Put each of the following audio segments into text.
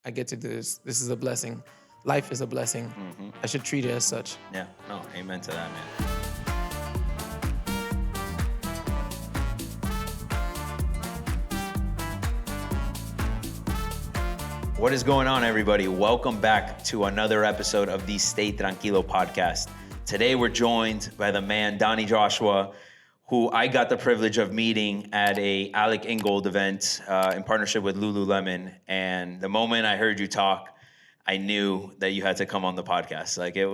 I get to do this. This is a blessing. Life is a blessing. I should treat it as such. Yeah, no, amen to that, man. What is going on, everybody? Welcome back to another episode of the Stay Tranquilo Podcast. Today, we're joined by the man, Donny Joshua, who I got the privilege of meeting at a Alec Ingold event in partnership with Lululemon. And the moment I heard you talk, I knew that you had to come on the podcast. Like it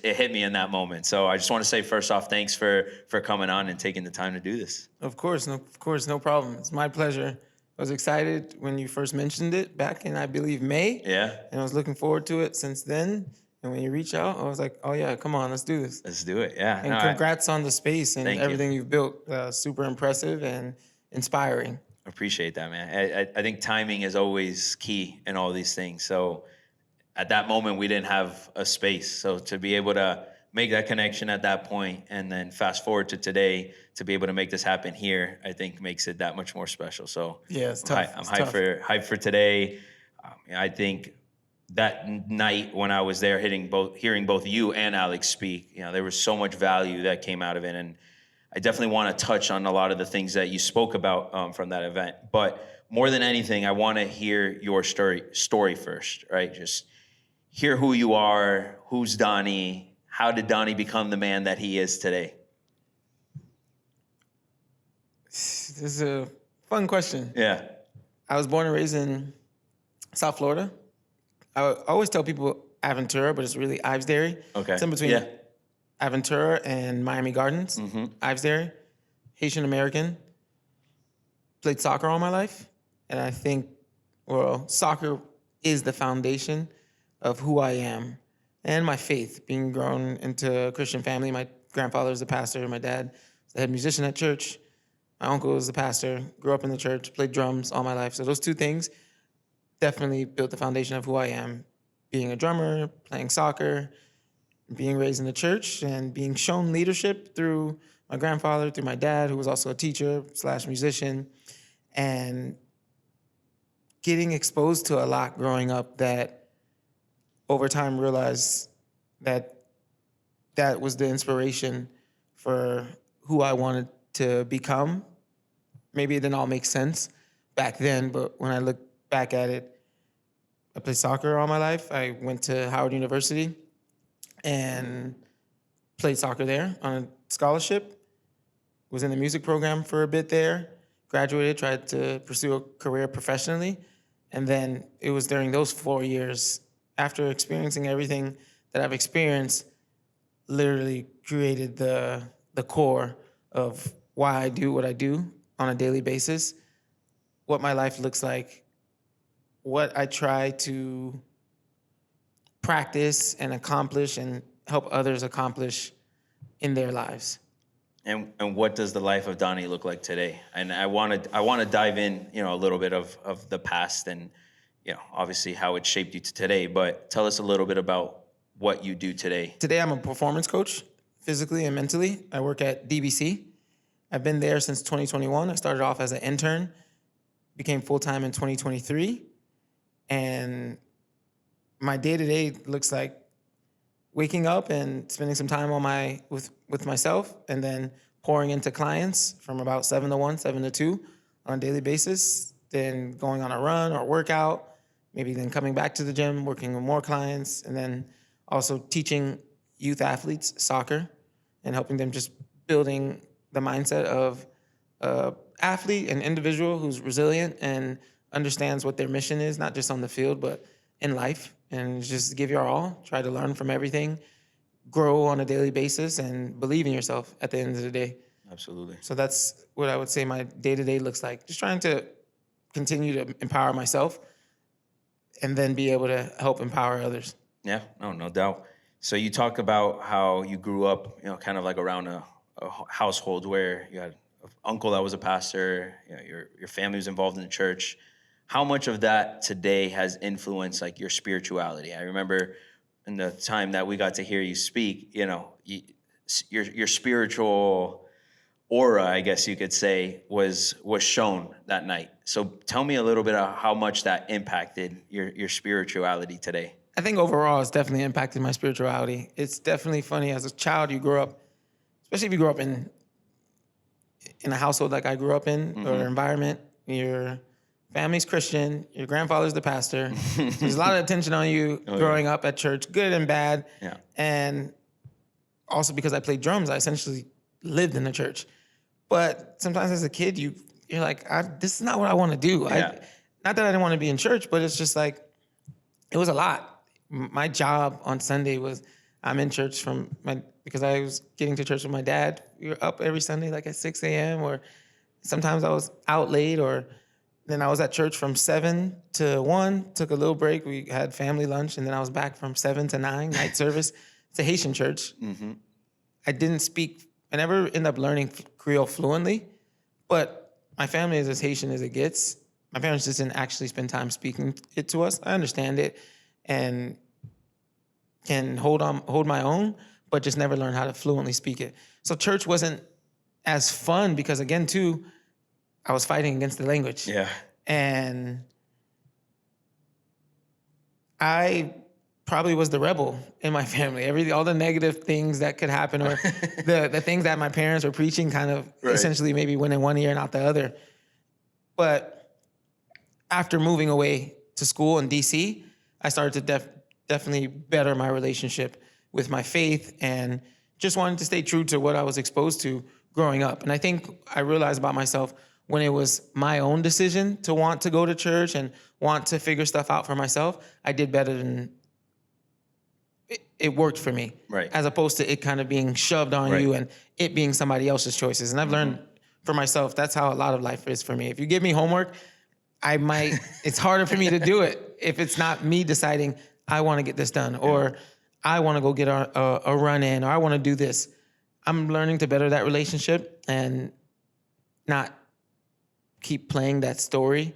hit me in that moment. So I just want to say, first off, thanks for coming on and taking the time to do this. Of course, no problem. It's my pleasure. I was excited when you first mentioned it back in, I believe, May. Yeah. And I was looking forward to it since then. And when you reach out, I was like, oh, yeah, come on, let's do this. Let's do it, yeah. And congrats on the space and everything you. you've built. Super impressive and inspiring. Appreciate that, man. I think timing is always key in all these things. So at that moment, we didn't have a space. So to be able to make that connection at that point and then fast forward to today to be able to make this happen here, I think makes it that much more special. So yeah, it's tough. I'm hyped for today. I think that night when I was there hearing both you and Alex speak, there was so much value that came out of it. And I definitely want to touch on a lot of the things that you spoke about from that event. But more than anything, I want to hear your story first, right? Just hear who you are, who's Donny, how did Donny become the man that he is today? This is a fun question. Yeah. I was born and raised in South Florida. I always tell people Aventura, but it's really Ives Dairy. Okay. It's in between Aventura and Miami Gardens. Ives Dairy, Haitian American. Played soccer all my life. And I think, soccer is the foundation of who I am and my faith. Being grown into a Christian family, my grandfather was a pastor, my dad was the head musician at church. My uncle was the pastor, grew up in the church, played drums all my life. So those two things definitely built the foundation of who I am. Being a drummer, playing soccer, being raised in the church, and being shown leadership through my grandfather, through my dad, who was also a teacher / musician, and getting exposed to a lot growing up that over time realized that was the inspiration for who I wanted to become. Maybe it didn't all make sense back then, but when I look back at it, I played soccer all my life. I went to Howard University and played soccer there on a scholarship. Was in the music program for a bit there. Graduated, tried to pursue a career professionally. And then it was during those 4 years, after experiencing everything that I've experienced, literally created the core of why I do what I do on a daily basis, what my life looks like, what I try to practice and accomplish and help others accomplish in their lives. And what does the life of Donny look like today? And I want to dive in, a little bit of the past and, obviously how it shaped you to today. But tell us a little bit about what you do today. Today, I'm a performance coach, physically and mentally. I work at DBC. I've been there since 2021. I started off as an intern, became full-time in 2023. And my day-to-day looks like waking up and spending some time with myself, and then pouring into clients from about 7 to 1, 7 to 2 on a daily basis, then going on a run or workout, maybe then coming back to the gym, working with more clients, and then also teaching youth athletes soccer and helping them just building the mindset of an athlete, an individual who's resilient and understands what their mission is, not just on the field, but in life. And just give your all, try to learn from everything, grow on a daily basis, and believe in yourself at the end of the day. Absolutely. So that's what I would say my day-to-day looks like. Just trying to continue to empower myself and then be able to help empower others. Yeah, no doubt. So you talk about how you grew up, kind of like around a household where you had an uncle that was a pastor, your family was involved in the church. How much of that today has influenced like your spirituality? I remember in the time that we got to hear you speak, your spiritual aura, I guess you could say, was shown that night. So tell me a little bit of how much that impacted your spirituality today. I think overall it's definitely impacted my spirituality. It's definitely funny. As a child, you grow up, especially if you grow up in a household like I grew up in, or environment, your family's Christian, your grandfather's the pastor. So there's a lot of attention on you growing up at church, good and bad. Yeah. And also because I played drums, I essentially lived in the church. But sometimes as a kid, you're like, this is not what I want to do. Yeah. Not that I didn't want to be in church, but it's just like, it was a lot. My job on Sunday was, I'm in church because I was getting to church with my dad. We were up every Sunday like at 6 a.m. or sometimes I was out late, or then I was at church from 7 to 1, took a little break. We had family lunch, and then I was back from 7 to 9, night service. It's a Haitian church. I never ended up learning Creole fluently, but my family is as Haitian as it gets. My parents just didn't actually spend time speaking it to us. I understand it and can hold my own, but just never learned how to fluently speak it. So church wasn't as fun because, again, too, I was fighting against the language. Yeah. And I probably was the rebel in my family. All the negative things that could happen, or the things that my parents were preaching kind of essentially maybe went in one ear and out the other. But after moving away to school in DC, I started to definitely better my relationship with my faith and just wanted to stay true to what I was exposed to growing up. And I think I realized about myself when it was my own decision to want to go to church and want to figure stuff out for myself, I did better than it worked for me. Right. As opposed to it kind of being shoved on you and it being somebody else's choices. And I've learned for myself, that's how a lot of life is for me. If you give me homework, it's harder for me to do it if it's not me deciding I want to get this done, or I want to go get a run in, or I want to do this. I'm learning to better that relationship and not keep playing that story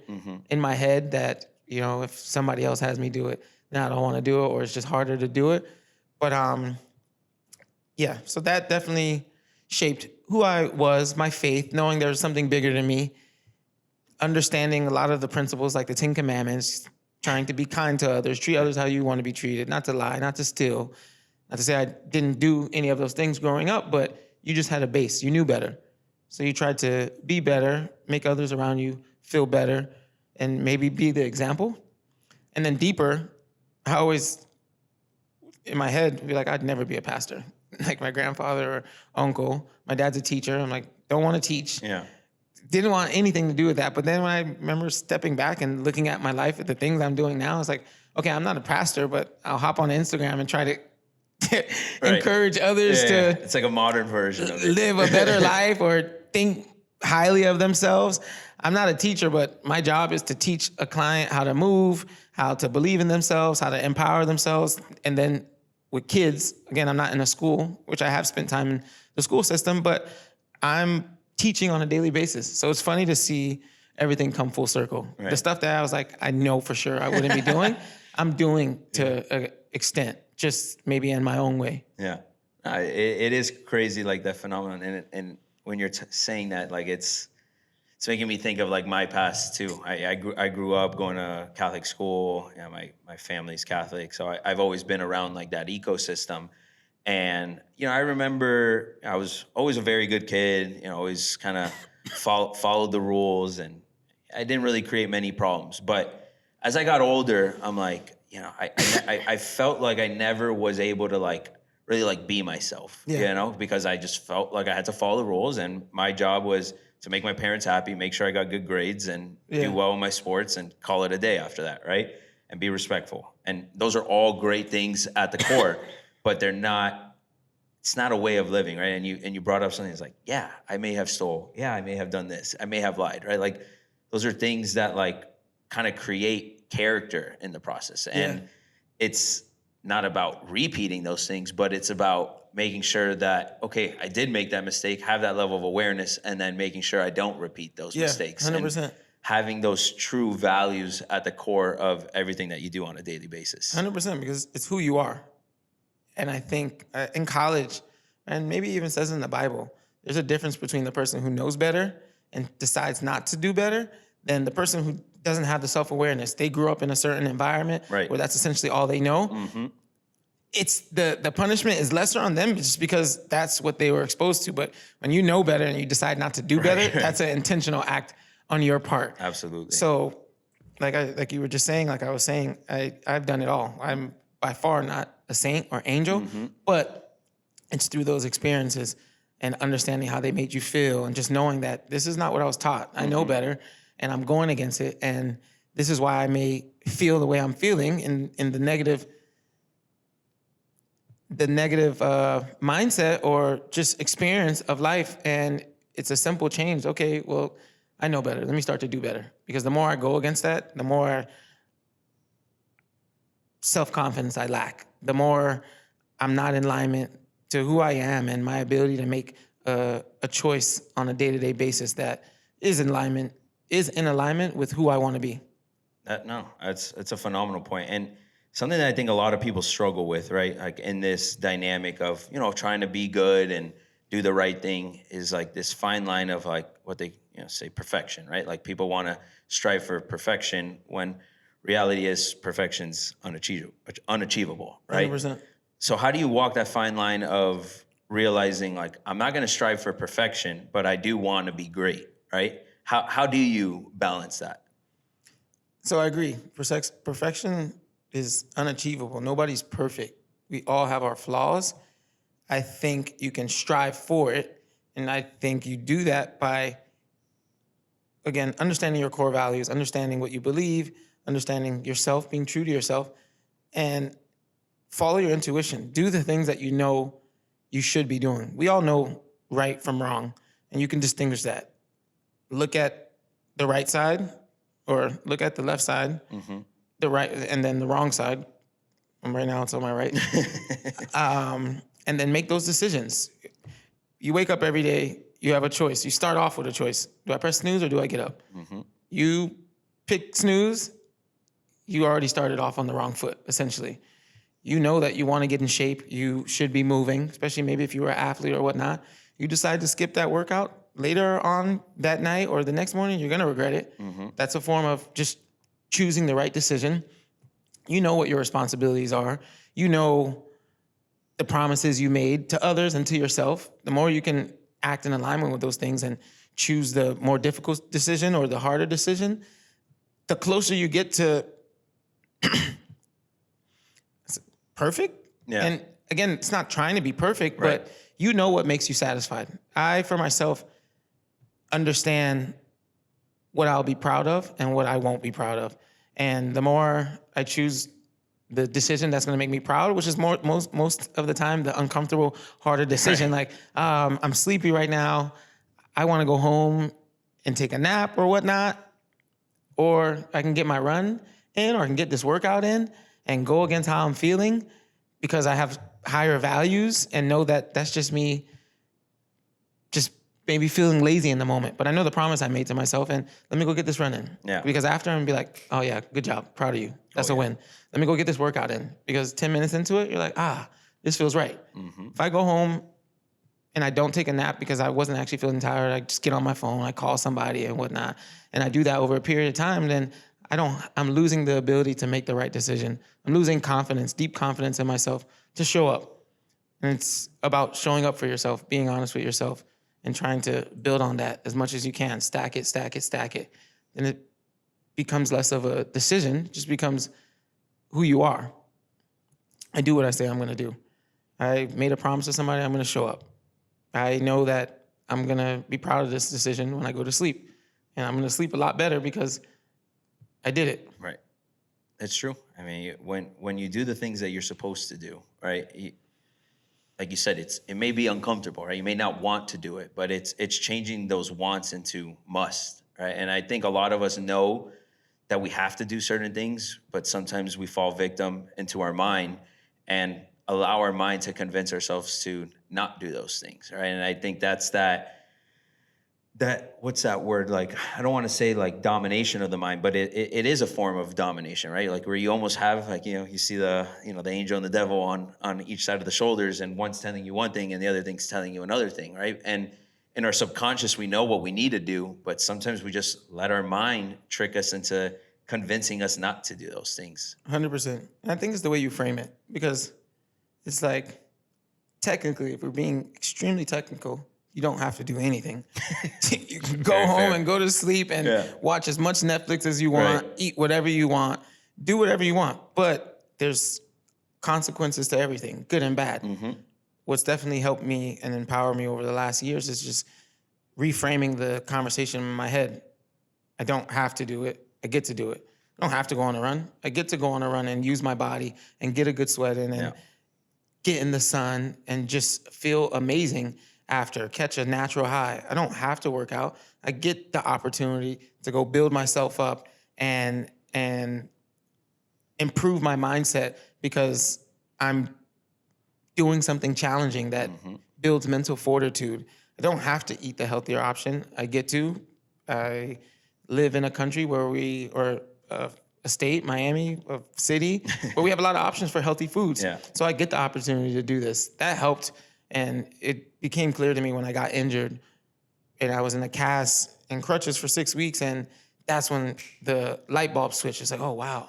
in my head that, if somebody else has me do it, then I don't want to do it, or it's just harder to do it. But so that definitely shaped who I was, my faith, knowing there was something bigger than me, understanding a lot of the principles like the 10 Commandments, trying to be kind to others, treat others how you want to be treated, not to lie, not to steal. Not to say I didn't do any of those things growing up, but you just had a base. You knew better. So you tried to be better, make others around you feel better, and maybe be the example. And then deeper, I always, in my head, be like, I'd never be a pastor. Like my grandfather or uncle. My dad's a teacher. I'm like, don't want to teach. Yeah. Didn't want anything to do with that. But then when I remember stepping back and looking at my life, at the things I'm doing now, it's like, okay, I'm not a pastor, but I'll hop on Instagram and try to encourage others to... It's like a modern version of it. Live a better life or think highly of themselves. I'm not a teacher, but my job is to teach a client how to move, how to believe in themselves, how to empower themselves. And then with kids, again, I'm not in a school, which I have spent time in the school system, but I'm teaching on a daily basis. So it's funny to see everything come full circle. Right. The stuff that I was like, I know for sure I wouldn't be doing, I'm doing to an extent, just maybe in my own way. Yeah. It is crazy, like that phenomenon. And when you're saying that, like it's making me think of like my past too. I grew up going to Catholic school. My family's Catholic. So I've always been around like that ecosystem. And, I remember I was always a very good kid, always kind of followed the rules, and I didn't really create many problems. But as I got older, I'm like, I felt like I never was able to like really like be myself, because I just felt like I had to follow the rules, and my job was to make my parents happy, make sure I got good grades and do well in my sports and call it a day after that, right? And be respectful. And those are all great things at the core. But it's not a way of living, right? And you brought up something that's like, yeah, I may have stole. Yeah, I may have done this. I may have lied, right? Like those are things that like kind of create character in the process. And it's not about repeating those things, but it's about making sure that, okay, I did make that mistake, have that level of awareness, and then making sure I don't repeat those mistakes. 100%. And having those true values at the core of everything that you do on a daily basis. 100%, because it's who you are. And I think in college, and maybe even says in the Bible, There's a difference between the person who knows better and decides not to do better than the person who doesn't have the self-awareness. They grew up in a certain environment Right. where that's essentially all they know. It's the punishment is lesser on them just because that's what they were exposed to. But when you know better and you decide not to do better, that's an intentional act on your part. Absolutely. So like you were just saying, like I was saying, I've done it all. I'm by far not a saint or angel, but it's through those experiences and understanding how they made you feel and just knowing that this is not what I was taught. I know better and I'm going against it. And this is why I may feel the way I'm feeling in the negative mindset or just experience of life. And it's a simple change. Okay, well, I know better. Let me start to do better. Because the more I go against that, the more self-confidence I lack. The more I'm not in alignment to who I am and my ability to make a choice on a day-to-day basis that is in alignment with who I want to be. It's a phenomenal point. And something that I think a lot of people struggle with, right? Like in this dynamic of, trying to be good and do the right thing is like this fine line of like what they say perfection, right? Like people want to strive for perfection when reality is perfection's unachievable, right? 100%. So how do you walk that fine line of realizing like, I'm not going to strive for perfection, but I do want to be great, right? How do you balance that? So I agree. Perfection is unachievable. Nobody's perfect. We all have our flaws. I think you can strive for it. And I think you do that by, again, understanding your core values, understanding what you believe, understanding yourself, being true to yourself, and follow your intuition. Do the things that you know you should be doing. We all know right from wrong, and you can distinguish that. Look at the right side or look at the left side, the right, and then the wrong side. Right now it's on my right. And then make those decisions. You wake up every day, you have a choice. You start off with a choice. Do I press snooze or do I get up? You pick snooze, you already started off on the wrong foot, essentially. You know that you want to get in shape. You should be moving, especially maybe if you were an athlete or whatnot. You decide to skip that workout later on that night or the next morning, you're going to regret it. That's a form of just choosing the right decision. You know what your responsibilities are. You know the promises you made to others and to yourself. The more you can act in alignment with those things and choose the more difficult decision or the harder decision, the closer you get to perfect. Yeah. And again, it's not trying to be perfect, but you know what makes you satisfied. I, for myself, understand what I'll be proud of and what I won't be proud of. And the more I choose the decision that's going to make me proud, which is most of the time the uncomfortable, harder decision. Like, I'm sleepy right now. I want to go home and take a nap or whatnot. Or I can get my run in, or I can get this workout in and go against how I'm feeling because I have higher values and know that that's just me just maybe feeling lazy in the moment. But I know the promise I made to myself, and let me go get this run in. Yeah. Because after I'm going to be like, oh yeah, good job, proud of you. That's a win. Let me go get this workout in. Because 10 minutes into it, you're like, this feels right. If I go home and I don't take a nap because I wasn't actually feeling tired, I just get on my phone, I call somebody and whatnot, and I do that over a period of time, then I'm losing the ability to make the right decision. I'm losing confidence, deep confidence in myself to show up. And it's about showing up for yourself, being honest with yourself, and trying to build on that as much as you can. Stack it, stack it, stack it. And it becomes less of a decision, it just becomes who you are. I do what I say I'm gonna do. I made a promise to somebody, I'm gonna show up. I know that I'm gonna be proud of this decision when I go to sleep. And I'm gonna sleep a lot better because I did it. Right. It's true. I mean, when you do the things that you're supposed to do, right? Like you said, it may be uncomfortable, right? You may not want to do it, but it's changing those wants into must, right? And I think a lot of us know that we have to do certain things, but sometimes we fall victim into our mind and allow our mind to convince ourselves to not do those things, right? And I think that's that what's that word? Like, I don't want to say like domination of the mind, but it is a form of domination, right? Like where you almost have like, you see the angel and the devil on each side of the shoulders, and one's telling you one thing and the other thing's telling you another thing, right? And in our subconscious, we know what we need to do, but sometimes we just let our mind trick us into convincing us not to do those things. 100%. And I think it's the way you frame it, because it's like, technically, if we're being extremely technical, you don't have to do anything. You can go home and go to sleep and watch as much Netflix as you want, eat whatever you want, do whatever you want. But there's consequences to everything, good and bad. What's definitely helped me and empowered me over the last years is just reframing the conversation in my head. I don't have to do it. I get to do it. I don't have to go on a run. I get to go on a run and use my body and get a good sweat in and get in the sun and just feel amazing after, catch a natural high. I don't have to work out. I get the opportunity to go build myself up and improve my mindset because I'm doing something challenging that builds mental fortitude. I don't have to eat the healthier option. I get to. I live in a country or a state, Miami, a city, where we have a lot of options for healthy foods. So I get the opportunity to do this. That helped, and it became clear to me when I got injured and I was in a cast and crutches for 6 weeks, and that's when the light bulb switched. It's like, oh, wow,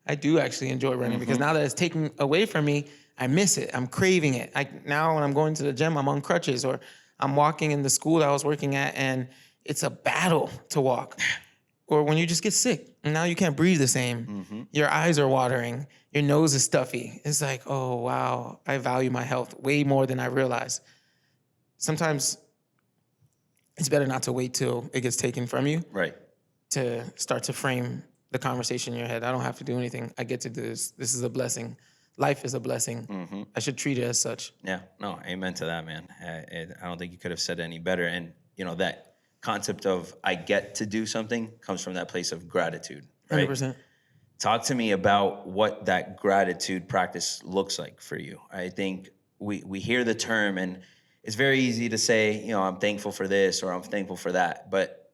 I do actually enjoy running because now that it's taken away from me, I miss it. I'm craving it. Now when I'm going to the gym, I'm on crutches, or I'm walking in the school that I was working at, and it's a battle to walk. Or when you just get sick, and now you can't breathe the same. Your eyes are watering. Your nose is stuffy. It's like, oh, wow, I value my health way more than I realize. Sometimes it's better not to wait till it gets taken from you to start to frame the conversation in your head. I don't have to do anything. I get to do this. This is a blessing. Life is a blessing. I should treat it as such. Yeah, no, amen to that, man. I don't think you could have said it any better. And, you know, that concept of I get to do something comes from that place of gratitude, right? 100%. Talk to me about what that gratitude practice looks like for you. I think we hear the term, and it's very easy to say, you know, I'm thankful for this or I'm thankful for that. But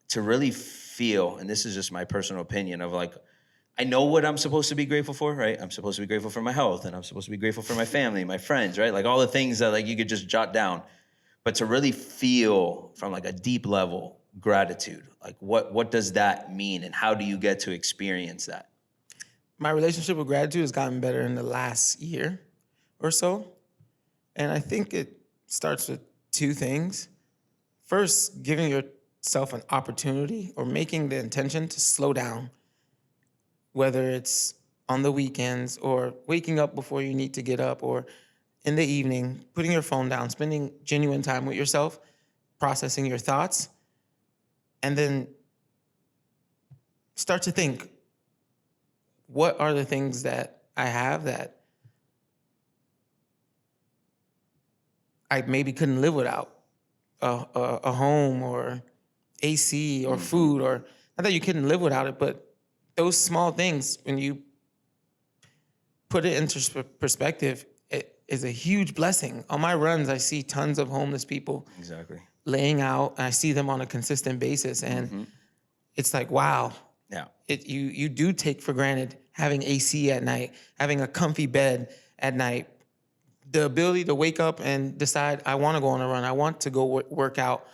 to really feel, and this is just my personal opinion of like, I know what I'm supposed to be grateful for, right? I'm supposed to be grateful for my health, and I'm supposed to be grateful for my family, my friends, right? Like all the things that like you could just jot down. But to really feel from like a deep level gratitude, like what does that mean, and how do you get to experience that? My relationship with gratitude has gotten better in the last year or so. And I think it starts with two things. First, giving yourself an opportunity or making the intention to slow down, whether it's on the weekends or waking up before you need to get up, or in the evening, putting your phone down, spending genuine time with yourself, processing your thoughts, and then start to think, what are the things that I have that I maybe couldn't live without? A home or AC or food, or not that you couldn't live without it, but those small things, when you put it into perspective, it is a huge blessing. On my runs, I see tons of homeless people laying out, and I see them on a consistent basis. And it's like, wow. Yeah. You do take for granted having AC at night, having a comfy bed at night, the ability to wake up and decide, I want to go on a run, I want to go work out.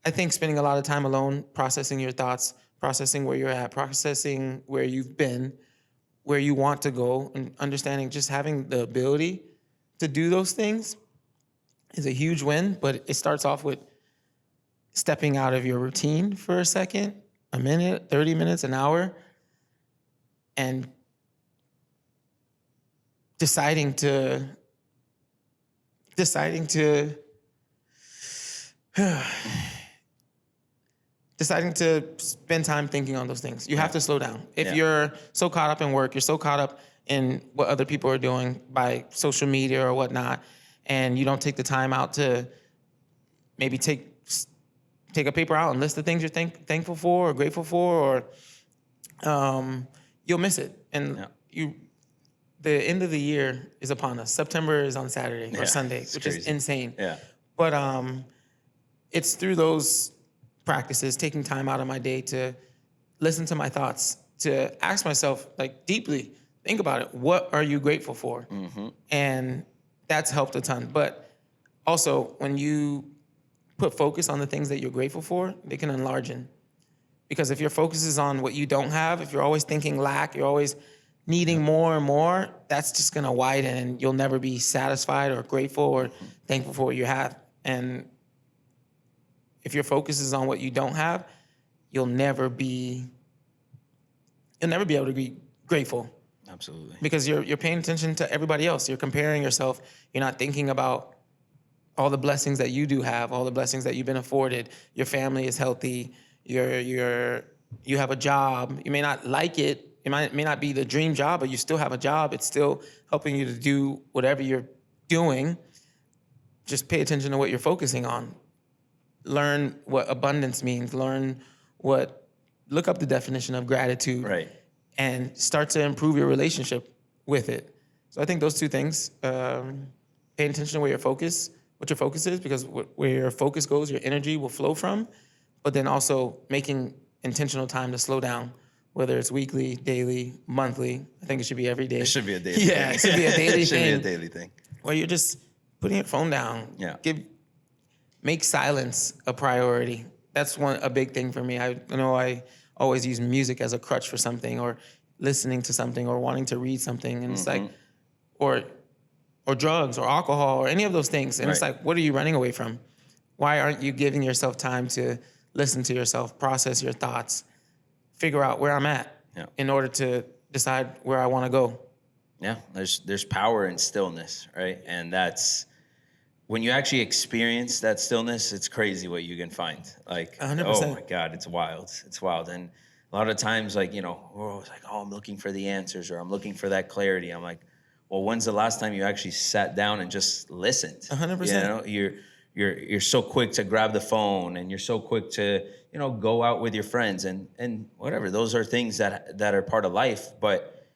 I think spending a lot of time alone, processing your thoughts, processing where you're at, processing where you've been, where you want to go, and understanding just having the ability to do those things is a huge win. But it starts off with stepping out of your routine for a second, a minute, 30 minutes, an hour, and deciding to spend time thinking on those things. You have to slow down. If you're so caught up in work, you're so caught up in what other people are doing by social media or whatnot, and you don't take the time out to maybe take a paper out and list the things you're thankful for or grateful for, or you'll miss it. And the end of the year is upon us. September is on Saturday or Sunday, which crazy. Is insane. Yeah. But it's through those practices, taking time out of my day to listen to my thoughts, to ask myself, like, deeply, think about it. What are you grateful for? And that's helped a ton. But also, when you put focus on the things that you're grateful for, they can enlarge. Because if your focus is on what you don't have, if you're always thinking lack, you're always needing more and more, that's just gonna widen and you'll never be satisfied or grateful or thankful for what you have. And if your focus is on what you don't have, you'll never be able to be grateful. Absolutely. Because you're paying attention to everybody else. You're comparing yourself. You're not thinking about all the blessings that you do have, all the blessings that you've been afforded. Your family is healthy. You have a job. You may not like it. It may not be the dream job, but you still have a job. It's still helping you to do whatever you're doing. Just pay attention to what you're focusing on. Learn what abundance means. Look up the definition of gratitude. Right. And start to improve your relationship with it. So I think those two things, paying attention to what your focus is, because where your focus goes, your energy will flow from, but then also making intentional time to slow down, whether it's weekly, daily, monthly. I think it should be every day. It should be a daily thing. Yeah, it should be a daily It should thing. be a daily thing. Where you're just putting your phone down. Yeah. Make silence a priority. That's a big thing for me. I know I always use music as a crutch for something, or listening to something, or wanting to read something, and it's like, or drugs, or alcohol, or any of those things. And it's like, what are you running away from? Why aren't you giving yourself time to listen to yourself, process your thoughts, figure out where I'm at in order to decide where I want to go? Yeah, there's power in stillness, right? And that's when you actually experience that stillness, it's crazy what you can find. Like, 100%. Oh my God, it's wild. It's wild. And a lot of times, like, we're always like, I'm looking for the answers, or I'm looking for that clarity. I'm like, well, when's the last time you actually sat down and just listened? 100%. You're so quick to grab the phone, and you're so quick to, go out with your friends and whatever. Those are things that are part of life. But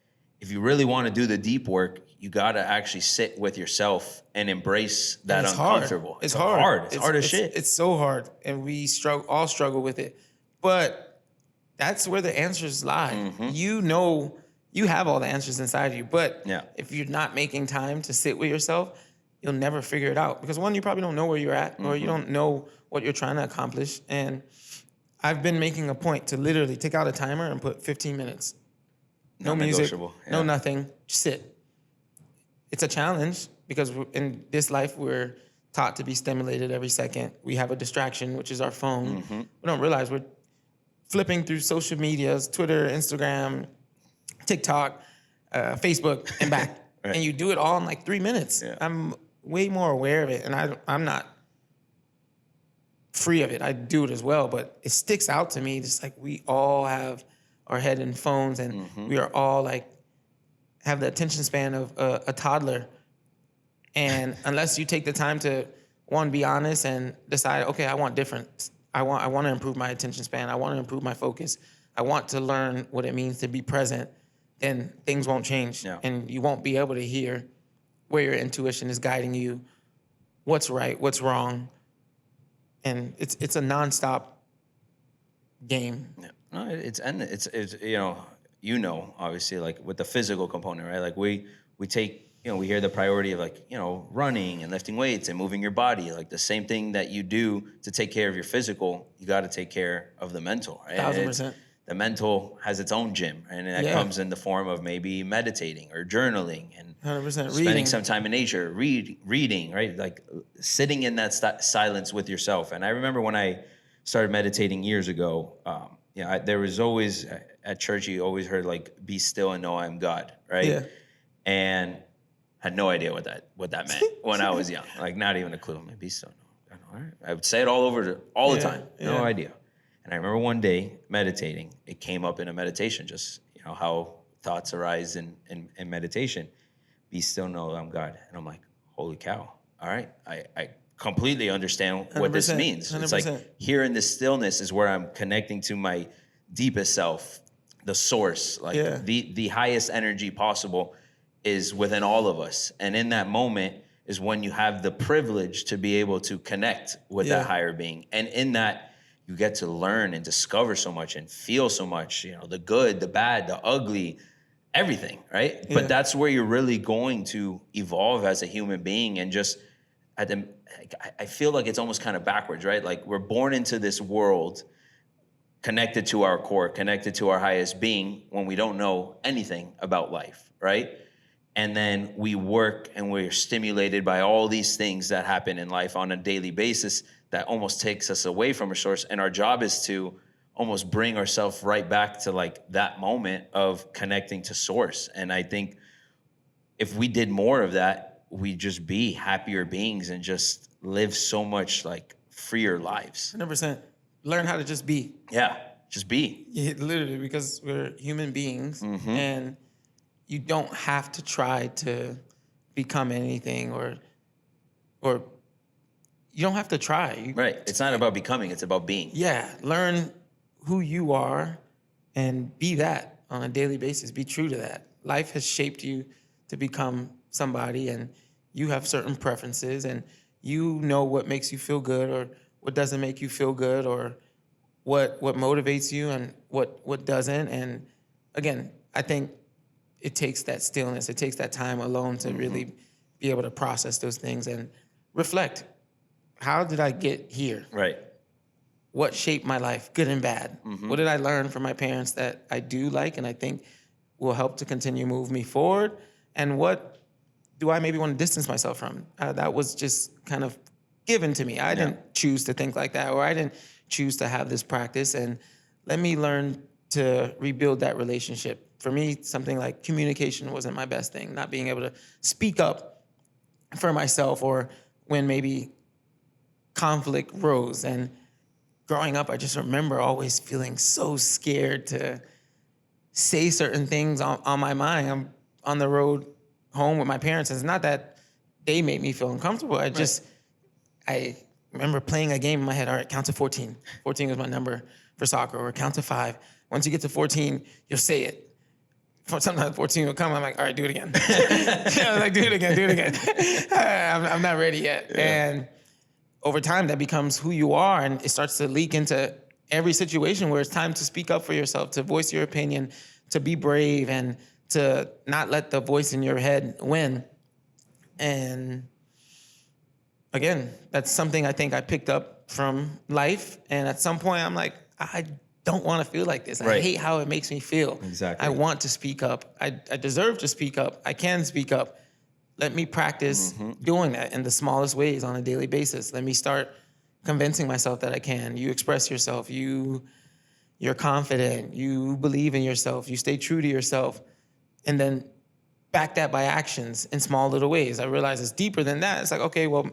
if you really want to do the deep work, you got to actually sit with yourself and embrace that uncomfortable. It's hard. It's hard as shit. It's so hard, and we all struggle with it. But that's where the answers lie. You have all the answers inside you, but if you're not making time to sit with yourself, you'll never figure it out. Because one, you probably don't know where you're at, or you don't know what you're trying to accomplish. And I've been making a point to literally take out a timer and put 15 minutes. No music, no nothing, just sit. It's a challenge because in this life, we're taught to be stimulated every second. We have a distraction, which is our phone. We don't realize we're flipping through social medias, Twitter, Instagram, TikTok, Facebook, and back. And you do it all in like 3 minutes. Yeah. I'm way more aware of it, and I'm not free of it. I do it as well, but it sticks out to me just like we all have our head in phones, and we are all like have the attention span of a toddler. And unless you take the time to, one, be honest and decide, okay, I want different. I want to improve my attention span. I want to improve my focus. I want to learn what it means to be present. Then things won't change, and you won't be able to hear where your intuition is guiding you, what's right, what's wrong, and it's a nonstop game. Yeah. No, it's obviously, like with the physical component, right? Like we take, we hear the priority of like, running and lifting weights and moving your body. Like the same thing that you do to take care of your physical, you got to take care of the mental, right? 1,000%. The mental has its own gym, and that comes in the form of maybe meditating or journaling and 100% spending some time in nature, reading, right? Like sitting in that silence with yourself. And I remember when I started meditating years ago, there was always at church, you always heard like, "Be still and know I am God," right? Yeah. And had no idea what that meant when I was young. Like not even a clue. I'm like, "Be still, no, all right." I would say it all the time. No idea. And I remember one day meditating, it came up in a meditation, just how thoughts arise in meditation. Be still, know I'm God. And I'm like, holy cow. All right. I completely understand what this means. 100%. It's like here in this stillness is where I'm connecting to my deepest self, the source, like the highest energy possible is within all of us. And in that moment is when you have the privilege to be able to connect with that higher being. And in that, you get to learn and discover so much and feel so much, the good, the bad, the ugly, everything, right? Yeah. But that's where you're really going to evolve as a human being and just I feel like it's almost kind of backwards, right? Like we're born into this world connected to our core, connected to our highest being when we don't know anything about life, right? And then we work and we're stimulated by all these things that happen in life on a daily basis that almost takes us away from our source. And our job is to almost bring ourselves right back to like that moment of connecting to source. And I think if we did more of that, we'd just be happier beings and just live so much like freer lives. 100%. Learn how to just be. Yeah, just be. Yeah, literally, because we're human beings and you don't have to try to become anything or you don't have to try. Right. It's not about becoming, it's about being. Yeah. Learn who you are and be that on a daily basis. Be true to that. Life has shaped you to become somebody, and you have certain preferences, and you know what makes you feel good or what doesn't make you feel good, or what motivates you and what doesn't. And again, I think it takes that stillness. It takes that time alone to really be able to process those things and reflect. How did I get here? Right. What shaped my life, good and bad? What did I learn from my parents that I do like and I think will help to continue move me forward? And what do I maybe want to distance myself from? That was just kind of given to me. I didn't choose to think like that, or I didn't choose to have this practice. And let me learn to rebuild that relationship. For me, something like communication wasn't my best thing, not being able to speak up for myself, or when maybe conflict rose. And growing up, I just remember always feeling so scared to say certain things on my mind. I'm on the road home with my parents. It's not that they made me feel uncomfortable. I remember playing a game in my head. All right, count to 14. 14 was my number for soccer, or count to 5. Once you get to 14, you'll say it. Sometimes 14 will come. I'm like, all right, do it again. I was like, do it again. I'm not ready yet. Yeah. And over time, that becomes who you are, and it starts to leak into every situation where it's time to speak up for yourself, to voice your opinion, to be brave, and to not let the voice in your head win. And again, that's something I think I picked up from life. And at some point, I'm like, I don't want to feel like this. I hate how it makes me feel. Exactly. I want to speak up. I deserve to speak up. I can speak up. Let me practice doing that in the smallest ways on a daily basis. Let me start convincing myself that I can. You express yourself. You're confident. You believe in yourself. You stay true to yourself. And then back that by actions in small little ways. I realize it's deeper than that. It's like, okay, well,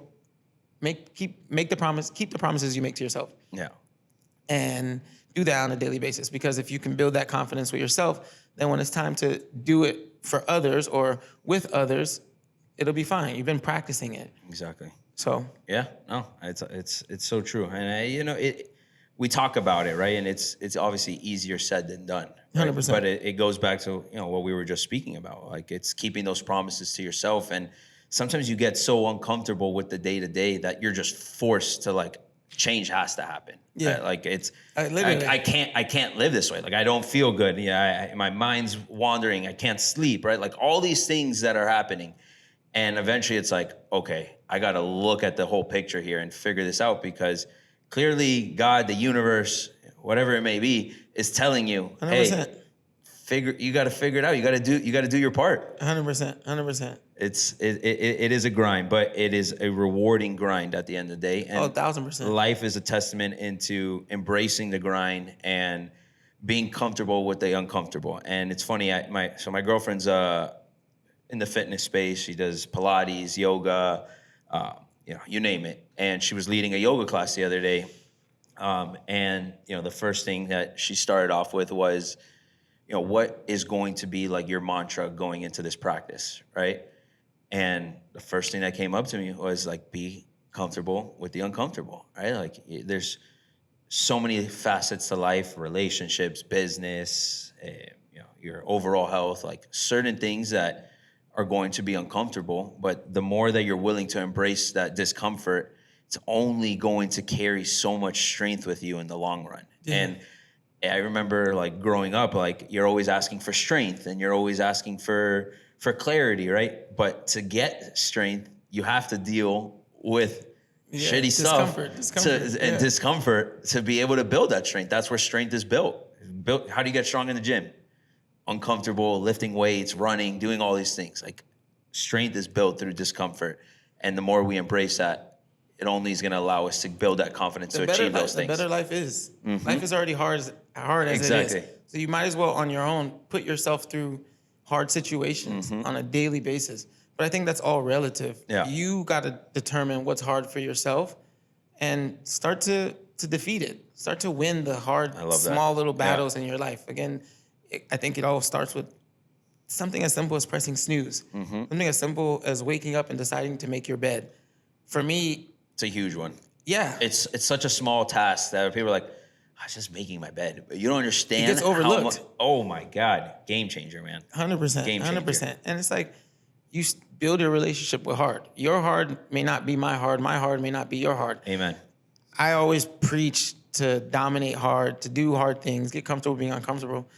keep the promises you make to yourself. Yeah. And do that on a daily basis. Because if you can build that confidence with yourself, then when it's time to do it for others or with others, it'll be fine. You've been practicing it. Exactly. So yeah, no, it's so true. And we talk about it, right? And it's obviously easier said than done. Right? 100%. But it goes back to what we were just speaking about. Like, it's keeping those promises to yourself. And sometimes you get so uncomfortable with the day to day that you're just forced to, like, change has to happen. Yeah. Like, it's literally. I can't live this way. Like, I don't feel good. Yeah, my mind's wandering. I can't sleep. Right. Like, all these things that are happening. And eventually it's like, okay, I got to look at the whole picture here and figure this out, because clearly God, the universe, whatever it may be, is telling you, 100%. hey, you got to figure it out. You got to do your part. 100%. It is a grind, but it is a rewarding grind at the end of the day. And 1,000%. life is a testament into embracing the grind and being comfortable with the uncomfortable. And it's funny, my girlfriend's in the fitness space. She does Pilates, yoga, you name it. And she was leading a yoga class the other day. And the first thing that she started off with was, what is going to be like your mantra going into this practice, right? And the first thing that came up to me was, like, be comfortable with the uncomfortable, right? Like, there's so many facets to life, relationships, business, your overall health, like certain things that are going to be uncomfortable, but the more that you're willing to embrace that discomfort, it's only going to carry so much strength with you in the long run. Yeah. And I remember, like, growing up, like, you're always asking for strength and you're always asking for clarity, right? But to get strength, you have to deal with shitty discomfort, stuff and discomfort to be able to build that strength. That's where strength is built. How do you get strong in the gym? Uncomfortable, lifting weights, running, doing all these things. Like strength is built through discomfort. And the more we embrace that, it only is going to allow us to build that confidence to achieve those things. The better life is. Life is already hard as it is. So you might as well, on your own, put yourself through hard situations on a daily basis. But I think that's all relative. Yeah. You got to determine what's hard for yourself and start to defeat it. Start to win the hard, small little battles in your life. Again, I think it all starts with something as simple as pressing snooze. Something as simple as waking up and deciding to make your bed. For me, it's a huge one. Yeah. It's such a small task that people are like, I was just making my bed. But you don't understand. It gets overlooked. Oh my God. Game changer, man. 100%. Game changer. 100%. And it's like, you build your relationship with hard. Your hard may not be my hard may not be your hard. Amen. I always preach to dominate hard, to do hard things, get comfortable being uncomfortable.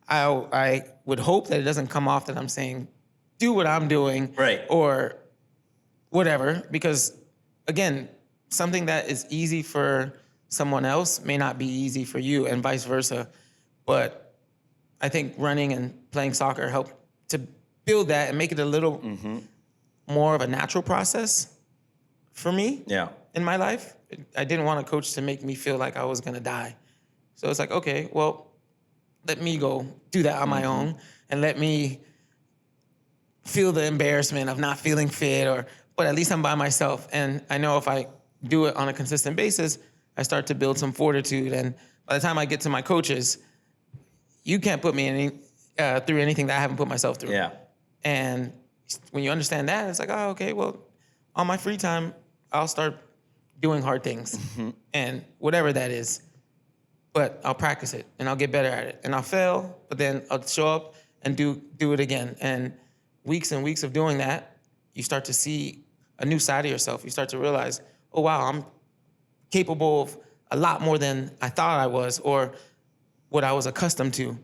I would hope that it doesn't come off that I'm saying, do what I'm doing. Right. Or whatever. Because, again, something that is easy for someone else may not be easy for you and vice versa. But I think running and playing soccer help to build that and make it a little more of a natural process for me in my life. I didn't want a coach to make me feel like I was going to die. So it's like, okay, well, let me go do that on my own and let me feel the embarrassment of not feeling fit, but at least I'm by myself. And I know if I do it on a consistent basis, I start to build some fortitude. And by the time I get to my coaches, you can't put me through anything that I haven't put myself through. Yeah. And when you understand that, it's like, oh, okay, well, on my free time, I'll start doing hard things and whatever that is. But I'll practice it and I'll get better at it. And I'll fail, but then I'll show up and do it again. And weeks of doing that, you start to see a new side of yourself. You start to realize, oh, wow, I'm capable of a lot more than I thought I was or what I was accustomed to.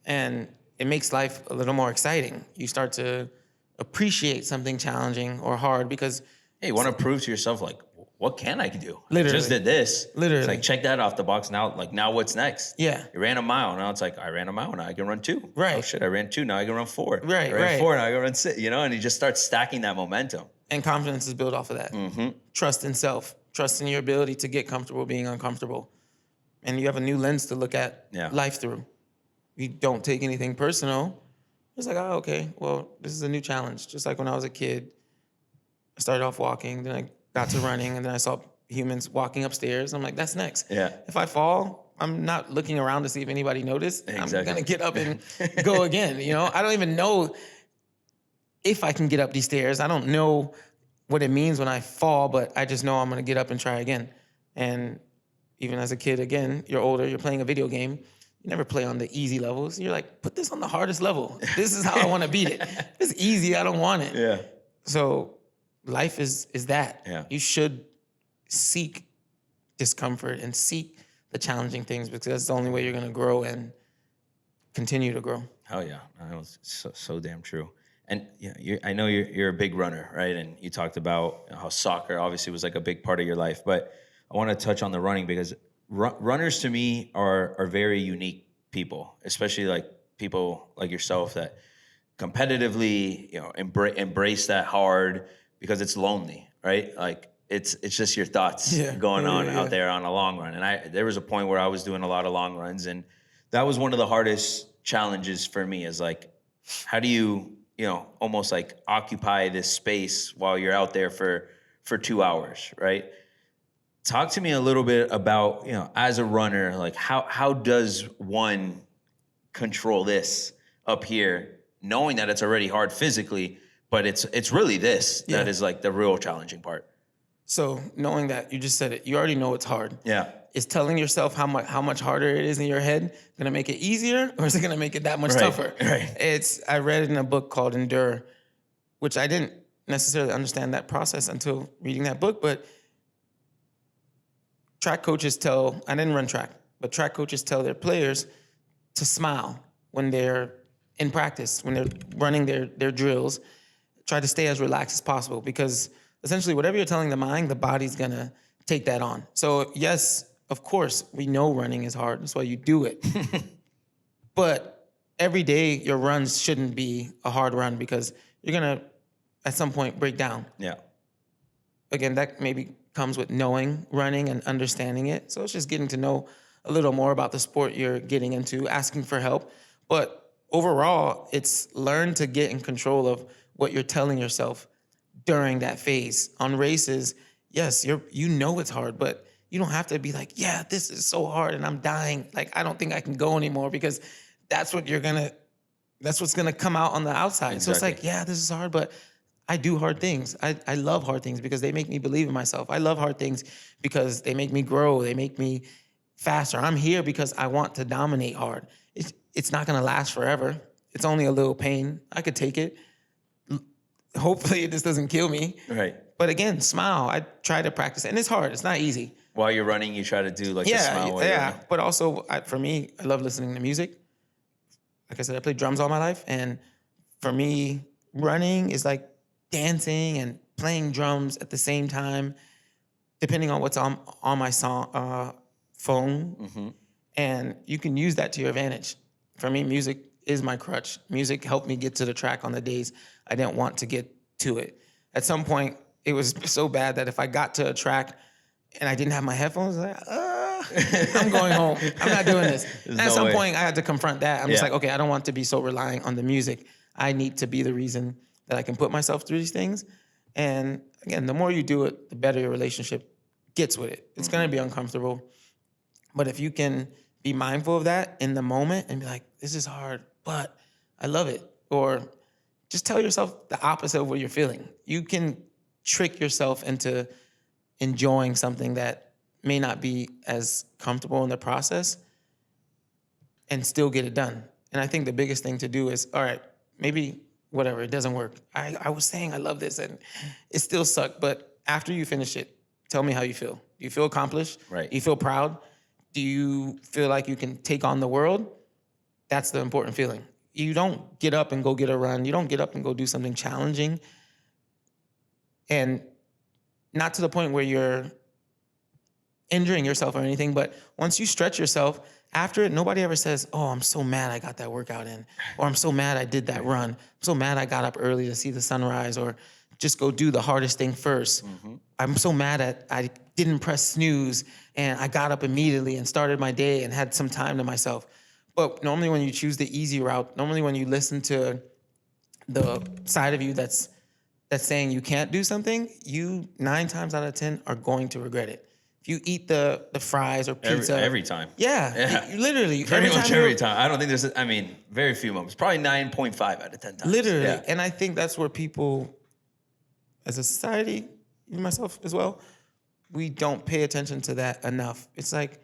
And it makes life a little more exciting. You start to appreciate something challenging or hard because... Hey, you want to prove to yourself, like, what can I do? Literally. I just did this. Literally. It's like, check that off the box. Now what's next? Yeah. You ran a mile. Now it's like, I ran a mile. Now I can run 2. Right. Oh, shit, I ran 2. Now I can run 4. Right, I ran 4. Now I can run 6. And you just start stacking that momentum. And confidence is built off of that. Trust in self. Trust in your ability to get comfortable being uncomfortable. And you have a new lens to look at life through. You don't take anything personal. It's like, oh, okay, well, this is a new challenge. Just like when I was a kid, I started off walking, then I got to running, and then I saw humans walking upstairs. I'm like, that's next. Yeah. If I fall, I'm not looking around to see if anybody noticed. Exactly. I'm gonna get up and go again. I don't even know if I can get up these stairs. I don't know what it means when I fall, but I just know I'm gonna get up and try again. And even as a kid, again, you're older, you're playing a video game. You never play on the easy levels. You're like, put this on the hardest level. This is how I want to beat it. It's easy. I don't want it. Yeah. So life is that. Yeah. You should seek discomfort and seek the challenging things because that's the only way you're going to grow and continue to grow. Oh, yeah. That was so damn true. And I know you're a big runner, right? And you talked about how soccer obviously was like a big part of your life. But I want to touch on the running because runners to me are very unique people, especially like people like yourself that competitively, embrace that hard because it's lonely, right? Like it's just your thoughts going on out there on a long run. And there was a point where I was doing a lot of long runs, and that was one of the hardest challenges for me is like, how do you, almost like occupy this space while you're out there for 2 hours, right? Talk to me a little bit about, as a runner, like how does one control this up here, knowing that it's already hard physically, but it's really this that is like the real challenging part. So knowing that, you just said it, you already know it's hard. Yeah. Is telling yourself how much harder it is in your head gonna make it easier, or is it gonna make it that much tougher? Right. I read it in a book called Endure, which I didn't necessarily understand that process until reading that book, but track coaches I didn't run track, but track coaches tell their players to smile when they're in practice, when they're running their drills. Try to stay as relaxed as possible because essentially whatever you're telling the mind, the body's gonna take that on. So yes, of course, we know running is hard. That's why you do it. But every day your runs shouldn't be a hard run because you're gonna at some point break down. Yeah. Again, that maybe comes with knowing running and understanding it. So it's just getting to know a little more about the sport you're getting into, asking for help. But overall, it's learn to get in control of what you're telling yourself during that phase. On races, yes, you know it's hard, but you don't have to be like, yeah, this is so hard and I'm dying. Like, I don't think I can go anymore, because that's what's gonna come out on the outside. Exactly. So it's like, yeah, this is hard, but I do hard things. I love hard things because they make me believe in myself. I love hard things because they make me grow. They make me faster. I'm here because I want to dominate hard. It's not gonna last forever. It's only a little pain. I could take it. Hopefully this doesn't kill me. Right. But again, smile. I try to practice it. And it's hard. It's not easy. While you're running, you try to do like the smile. Yeah. But also, for me, I love listening to music. Like I said, I played drums all my life. And for me, running is like dancing and playing drums at the same time, depending on what's on my phone. Mm-hmm. And you can use that to your advantage. For me, music is my crutch. Music helped me get to the track on the days I didn't want to get to it. At some point, it was so bad that if I got to a track and I didn't have my headphones, I was like, I'm going home. I'm not doing this. And at some point, I had to confront that. I'm just like, okay, I don't want to be so reliant on the music. I need to be the reason that I can put myself through these things. And again, the more you do it, the better your relationship gets with it. It's going to be uncomfortable. But if you can be mindful of that in the moment and be like, this is hard, but I love it. Or just tell yourself the opposite of what you're feeling. You can trick yourself into enjoying something that may not be as comfortable in the process and still get it done. And I think the biggest thing to do is, all right, maybe whatever, it doesn't work. I was saying I love this and it still sucked, but after you finish it, tell me how you feel. Do you feel accomplished? Right. Do you feel proud? Do you feel like you can take on the world? That's the important feeling. You don't get up and go get a run. You don't get up and go do something challenging. And not to the point where you're injuring yourself or anything, but once you stretch yourself, after it, nobody ever says, oh, I'm so mad I got that workout in, or I'm so mad I did that run. I'm so mad I got up early to see the sunrise, or just go do the hardest thing first. Mm-hmm. I'm so mad at I didn't press snooze and I got up immediately and started my day and had some time to myself. But normally when you choose the easy route, normally when you listen to the side of you that's saying you can't do something, you 9 times out of 10 are going to regret it. If you eat the fries or pizza. Every time. Yeah. Literally. Pretty much every time. I don't think there's, very few moments. Probably 9.5 out of 10 times. Literally. Yeah. And I think that's where people, as a society, even myself as well, we don't pay attention to that enough. It's like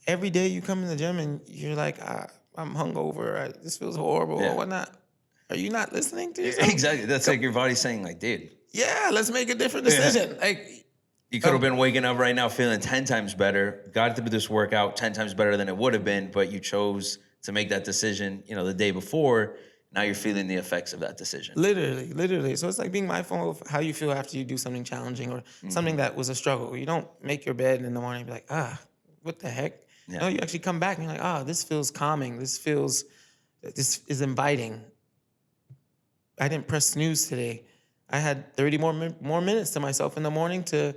every day you come in the gym and you're like, I'm hungover. This feels horrible or whatnot. Are you not listening to yourself? Exactly. That's like your body's saying, like, dude. Yeah, let's make a different decision. Yeah. Like, you could have been waking up right now feeling 10 times better, got through this workout 10 times better than it would have been, but you chose to make that decision, the day before. Now you're feeling the effects of that decision. Literally. So it's like being mindful of how you feel after you do something challenging or something that was a struggle. You don't make your bed in the morning and be like, what the heck? Yeah. No, you actually come back and you're like, this feels calming. This is inviting. I didn't press snooze today. I had 30 more minutes to myself in the morning to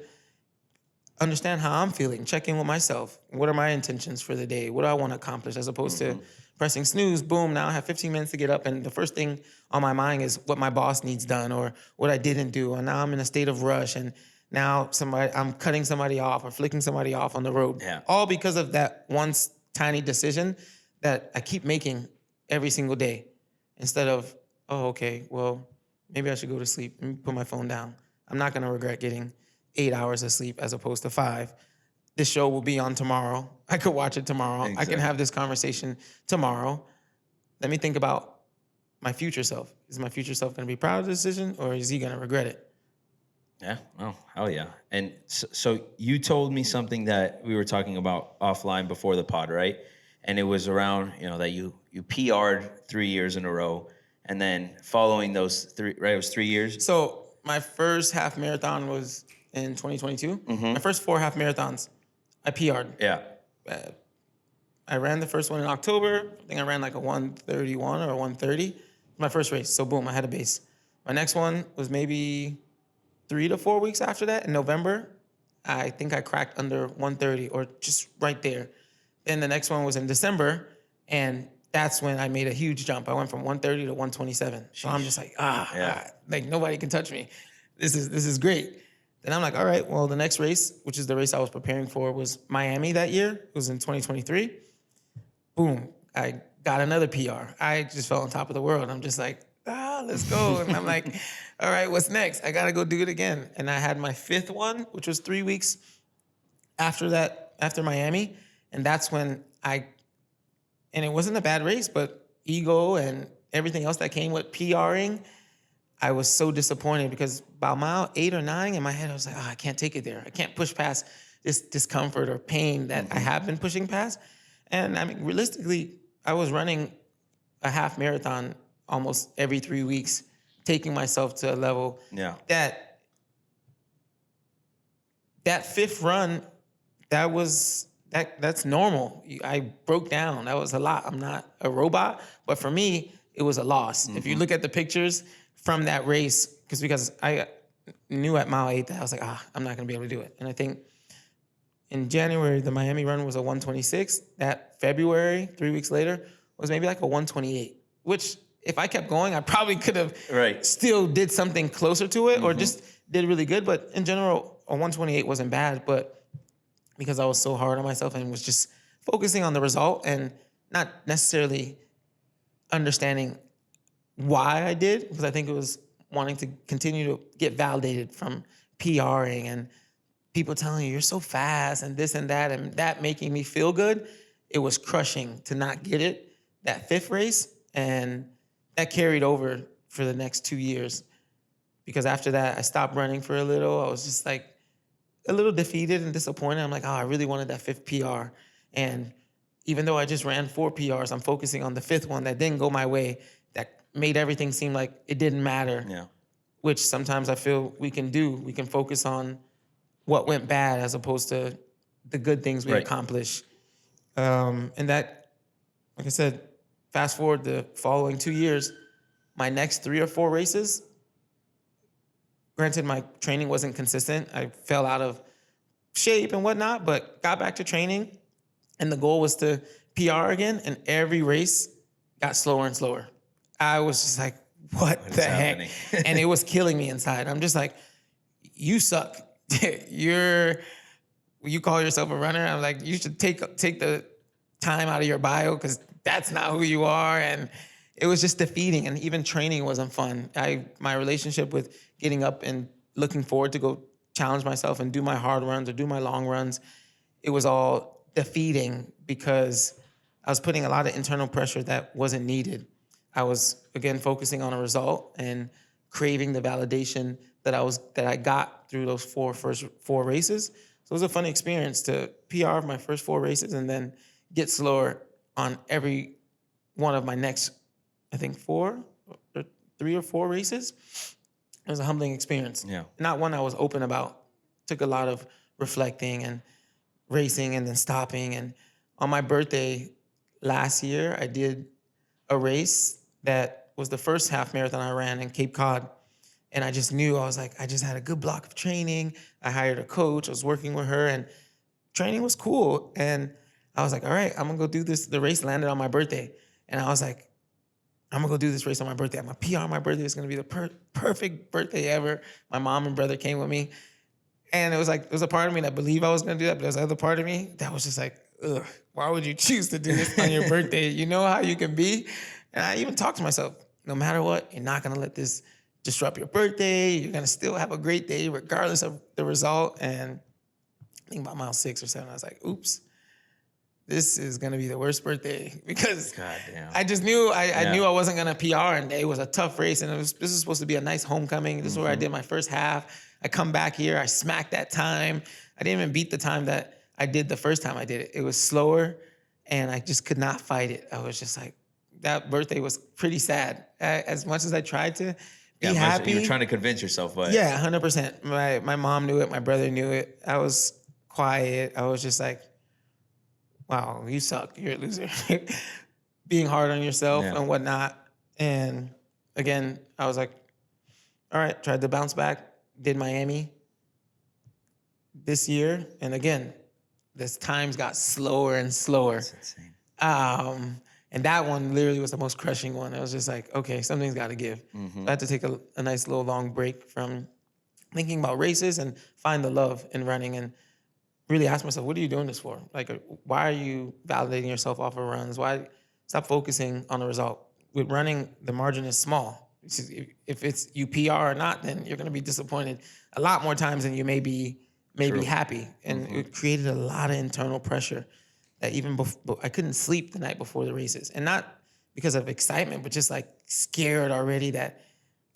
understand how I'm feeling, check in with myself. What are my intentions for the day? What do I want to accomplish? As opposed to pressing snooze, boom, now I have 15 minutes to get up, and the first thing on my mind is what my boss needs done or what I didn't do, and now I'm in a state of rush, and now I'm cutting somebody off or flicking somebody off on the road. Yeah. All because of that one tiny decision that I keep making every single day instead of, okay, well, maybe I should go to sleep and put my phone down. I'm not going to regret getting 8 hours of sleep as opposed to 5. This show will be on tomorrow. I could watch it tomorrow. Exactly. I can have this conversation tomorrow. Let me think about my future self. Is my future self going to be proud of the decision, or is he going to regret it? Yeah. Oh, hell yeah. And so you told me something that we were talking about offline before the pod, right? And it was around, that you PR'd 3 years in a row. And then following those 3, right? It was 3 years. So my first half marathon was in 2022. My first 4 half marathons, I PR'd. Yeah. I ran the first one in October. I think I ran like a 131 or a 130. My first race. So boom, I had a base. My next one was maybe 3 to 4 weeks after that in November. I think I cracked under 130 or just right there. Then the next one was in December, and that's when I made a huge jump. I went from 130 to 127. So I'm just like, like nobody can touch me. This is great. Then I'm like, all right, well, the next race, which is the race I was preparing for, was Miami that year. It was in 2023. Boom, I got another PR. I just felt on top of the world. I'm just like, let's go. And I'm like, all right, what's next? I got to go do it again. And I had my 5th one, which was 3 weeks after that, after Miami. And that's when and it wasn't a bad race, but ego and everything else that came with PRing, I was so disappointed because by mile 8 or 9 in my head, I was like, I can't take it there. I can't push past this discomfort or pain that I have been pushing past. And I mean, realistically, I was running a half marathon almost every 3 weeks, taking myself to a level that 5th run, that's normal. I broke down. That was a lot. I'm not a robot, but for me, it was a loss. If you look at the pictures from that race, because I knew at mile 8 that I was like, I'm not gonna be able to do it. And I think in January, the Miami run was a 126. That February, 3 weeks later, was maybe like a 128, which if I kept going, I probably could have still did something closer to it or just did really good. But in general, a 128 wasn't bad, but because I was so hard on myself and was just focusing on the result and not necessarily understanding why I did, because I think it was wanting to continue to get validated from PRing and people telling you you're so fast and this and that making me feel good. It was crushing to not get it that 5th race, and that carried over for the next 2 years, because after that I stopped running for a little. I was just like a little defeated and disappointed. I'm like, I really wanted that 5th PR. And even though I just ran 4 PRs, I'm focusing on the 5th one that didn't go my way, that made everything seem like it didn't matter. Yeah. Which sometimes I feel we can do. We can focus on what went bad as opposed to the good things we accomplished. And that, like I said, fast forward the following 2 years, my next 3 or 4 races, granted, my training wasn't consistent. I fell out of shape and whatnot, but got back to training. And the goal was to PR again. And every race got slower and slower. I was just like, what the heck? And it was killing me inside. I'm just like, you suck. You call yourself a runner? I'm like, you should take the time out of your bio, because that's not who you are. And it was just defeating, and even training wasn't fun. My relationship with getting up and looking forward to go challenge myself and do my hard runs or do my long runs, it was all defeating because I was putting a lot of internal pressure that wasn't needed. I was, again, focusing on a result and craving the validation that I got through those first 4 races. So it was a fun experience to PR my first 4 races and then get slower on every one of my next, I think 3 or 4 races. It was a humbling experience. Yeah. Not one I was open about. Took a lot of reflecting and racing and then stopping. And on my birthday last year, I did a race that was the first half marathon I ran in Cape Cod. And I just knew, I was like, I just had a good block of training. I hired a coach. I was working with her, and training was cool. And I was like, all right, I'm going to go do this. The race landed on my birthday. And I was like, I'm going to go do this race on my birthday. I'm going to PR on my birthday. It's going to be the perfect birthday ever. My mom and brother came with me. And it was like, there was a part of me that believed I was going to do that, but there was another part of me that was just like, ugh, why would you choose to do this on your birthday? You know how you can be? And I even talked to myself, no matter what, you're not going to let this disrupt your birthday. You're going to still have a great day regardless of the result. And I think about mile 6 or 7, I was like, oops, this is going to be the worst birthday, because I just knew I knew I wasn't going to PR, and it was a tough race. And this was supposed to be a nice homecoming. This is where I did my first half. I come back here, I smacked that time. I didn't even beat the time that I did the first time I did it. It was slower, and I just could not fight it. I was just like, that birthday was pretty sad. As much as I tried to be happy. You were trying to convince yourself, but yeah, 100%. My mom knew it. My brother knew it. I was quiet. I was just like, wow, you suck. You're a loser. Being hard on yourself and whatnot. And again, I was like, all right, tried to bounce back. Did Miami this year. And again, this times got slower and slower. That's insane. And that one literally was the most crushing one. I was just like, okay, something's got to give. So I had to take a nice little long break from thinking about races and find the love in running and really ask myself, what are you doing this for? Like, why are you validating yourself off of runs? Why stop focusing on the result? With running, the margin is small. If it's you PR or not, then you're going to be disappointed a lot more times than you may be happy. And it created a lot of internal pressure that even before, I couldn't sleep the night before the races. And not because of excitement, but just like scared already that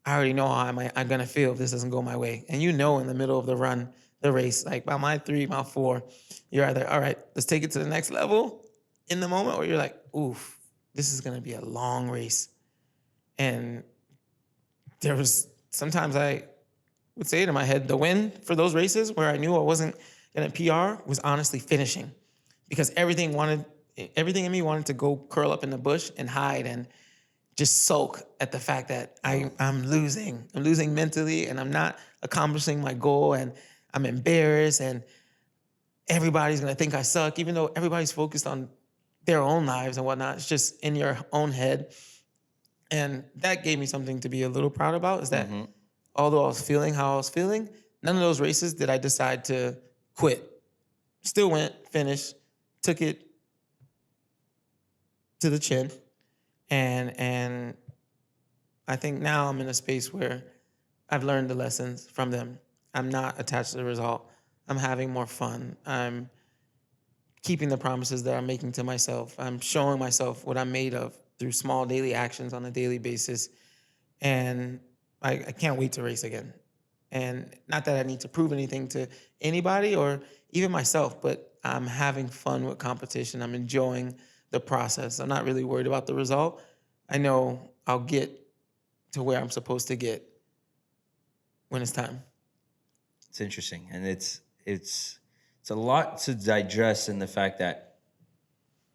I already know how I'm going to feel if this doesn't go my way. And in the middle of the race, like by mile 3, mile 4, you're either, all right, let's take it to the next level in the moment, or you're like, oof, this is going to be a long race. And there was sometimes I would say it in my head, the win for those races where I knew I wasn't going to PR was honestly finishing, because everything in me wanted to go curl up in the bush and hide and just sulk at the fact that I'm losing. I'm losing mentally, and I'm not accomplishing my goal, and I'm embarrassed, and everybody's going to think I suck, even though everybody's focused on their own lives and whatnot. It's just in your own head. And that gave me something to be a little proud about, is that although I was feeling how I was feeling, none of those races did I decide to quit. Still went, finished, took it to the chin. And I think now I'm in a space where I've learned the lessons from them. I'm not attached to the result. I'm having more fun. I'm keeping the promises that I'm making to myself. I'm showing myself what I'm made of through small daily actions on a daily basis. And I can't wait to race again. And not that I need to prove anything to anybody or even myself, but I'm having fun with competition. I'm enjoying the process. I'm not really worried about the result. I know I'll get to where I'm supposed to get when it's time. It's interesting. And it's a lot to digest in the fact that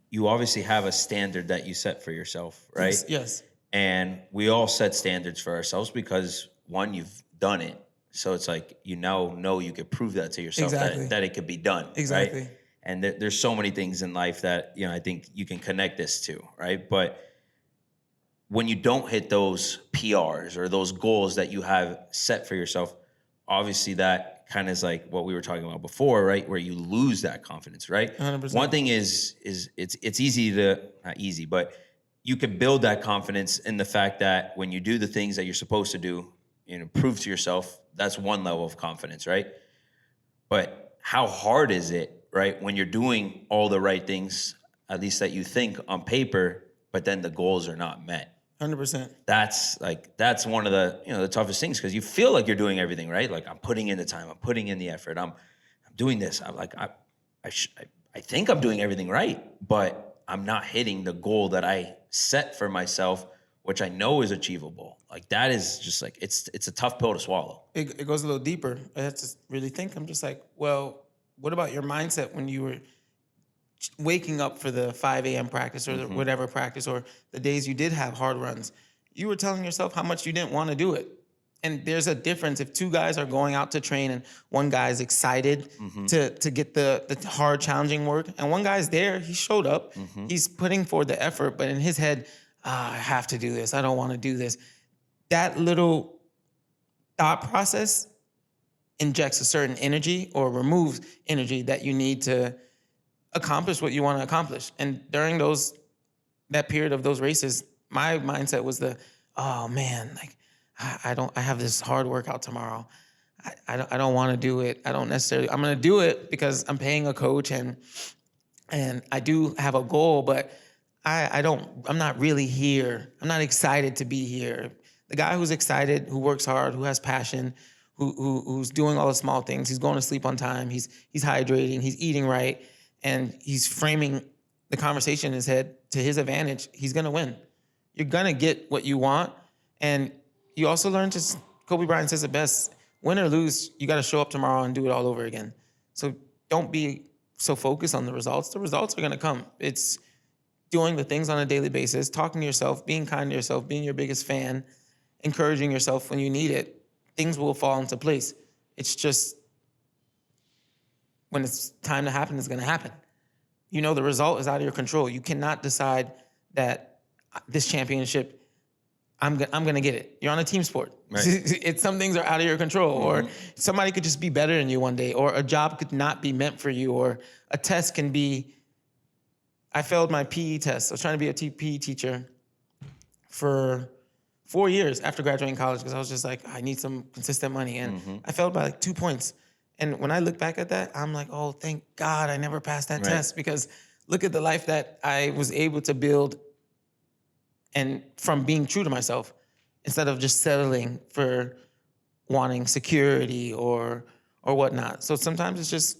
you obviously have a standard that you set for yourself, right? Yes. And we all set standards for ourselves because, one, you've done it. So it's like, you now know you could prove that to yourself, that it could be done. Exactly. Right? And there's so many things in life that, I think you can connect this to, right? But when you don't hit those PRs or those goals that you have set for yourself, obviously that kind of is like what we were talking about before, right? Where you lose that confidence, right? 100%. One thing is it's easy to, not easy, but you can build that confidence in the fact that when you do the things that you're supposed to do, prove to yourself, that's one level of confidence, right? But how hard is it, right? When you're doing all the right things, at least that you think on paper, but then the goals are not met. 100%. That's one of the, the toughest things, because you feel like you're doing everything right. Like, I'm putting in the time, I'm putting in the effort, I'm doing this. I'm like, I think I'm doing everything right, but I'm not hitting the goal that I set for myself, which I know is achievable. Like, that is just like, it's a tough pill to swallow. It goes a little deeper. I have to really think. I'm just like, well, what about your mindset when you were waking up for the 5 a.m. practice or the whatever practice, or the days you did have hard runs? You were telling yourself how much you didn't want to do it. And there's a difference if two guys are going out to train and one guy's excited to get the hard, challenging work, and one guy's there, he showed up, he's putting forth the effort, but in his head, I have to do this, I don't want to do this. That little thought process injects a certain energy or removes energy that you need to accomplish what you want to accomplish. And during that period of those races, my mindset was oh man, like I have this hard workout tomorrow. I don't want to do it. I don't necessarily, I'm going to do it because I'm paying a coach and I do have a goal, but I'm not really here. I'm not excited to be here. The guy who's excited, who works hard, who has passion, who's doing all the small things, he's going to sleep on time, he's hydrating, he's eating right, and he's framing the conversation in his head to his advantage, he's going to win. You're going to get what you want, and you also learn to, Kobe Bryant says it best, win or lose, you got to show up tomorrow and do it all over again. So don't be so focused on the results. The results are going to come. It's doing the things on a daily basis, talking to yourself, being kind to yourself, being your biggest fan, encouraging yourself when you need it. Things will fall into place. It's just when it's time to happen, it's going to happen. You know, the result is out of your control. You cannot decide that this championship, I'm going to get it. You're on a team sport. Right. Some things are out of your control, or somebody could just be better than you one day, or a job could not be meant for you, or a test can be. I failed my PE test. I was trying to be a PE teacher for 4 years after graduating college because I was just like, I need some consistent money. And I failed by like 2 points. And when I look back at that, I'm like, oh, thank God I never passed that test, because look at the life that I was able to build, and from being true to myself instead of just settling for wanting security or whatnot. So sometimes it's just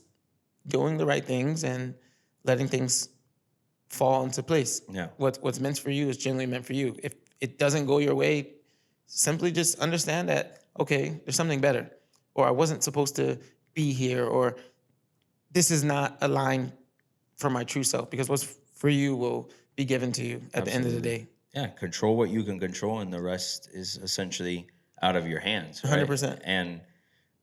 doing the right things and letting things fall into place. Yeah. What's meant for you is generally meant for you. If it doesn't go your way, simply just understand that, okay, there's something better, or I wasn't supposed to be here, or this is not aligned for my true self, because what's for you will be given to you at the end of the day. Yeah, control what you can control, and the rest is essentially out of your hands. Right? 100%. And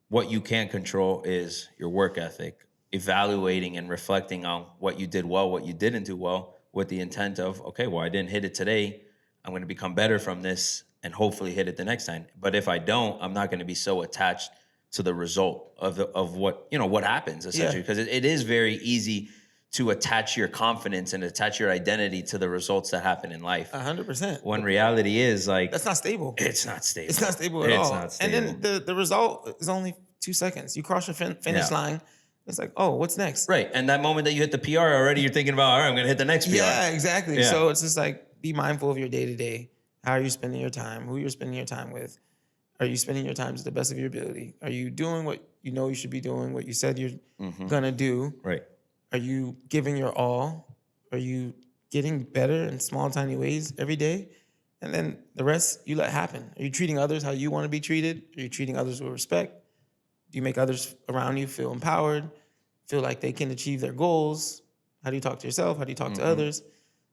what you can't control is your work ethic, evaluating and reflecting on what you did well, what you didn't do well, with the intent of, okay, well, I didn't hit it today. I'm going to become better from this and hopefully hit it the next time. But if I don't, I'm not going to be so attached to the result of what, what happens, essentially, because it is very easy to attach your confidence and attach your identity to the results that happen in life. 100%. When reality is like, that's not stable. It's not stable. It's not stable at all. Not stable. And then the result is only 2 seconds. You cross your finish line. It's like, oh, what's next? Right. And that moment that you hit the PR already, you're thinking about, all right, I'm going to hit the next PR. Yeah, exactly. Yeah. So it's just like, be mindful of your day-to-day. How are you spending your time? Who you're spending your time with? Are you spending your time to the best of your ability? Are you doing what you know you should be doing, what you said you're going to do? Right. Are you giving your all? Are you getting better in small, tiny ways every day? And then the rest, you let happen. Are you treating others how you want to be treated? Are you treating others with respect? Do you make others around you feel empowered, feel like they can achieve their goals? How do you talk to yourself? How do you talk to others?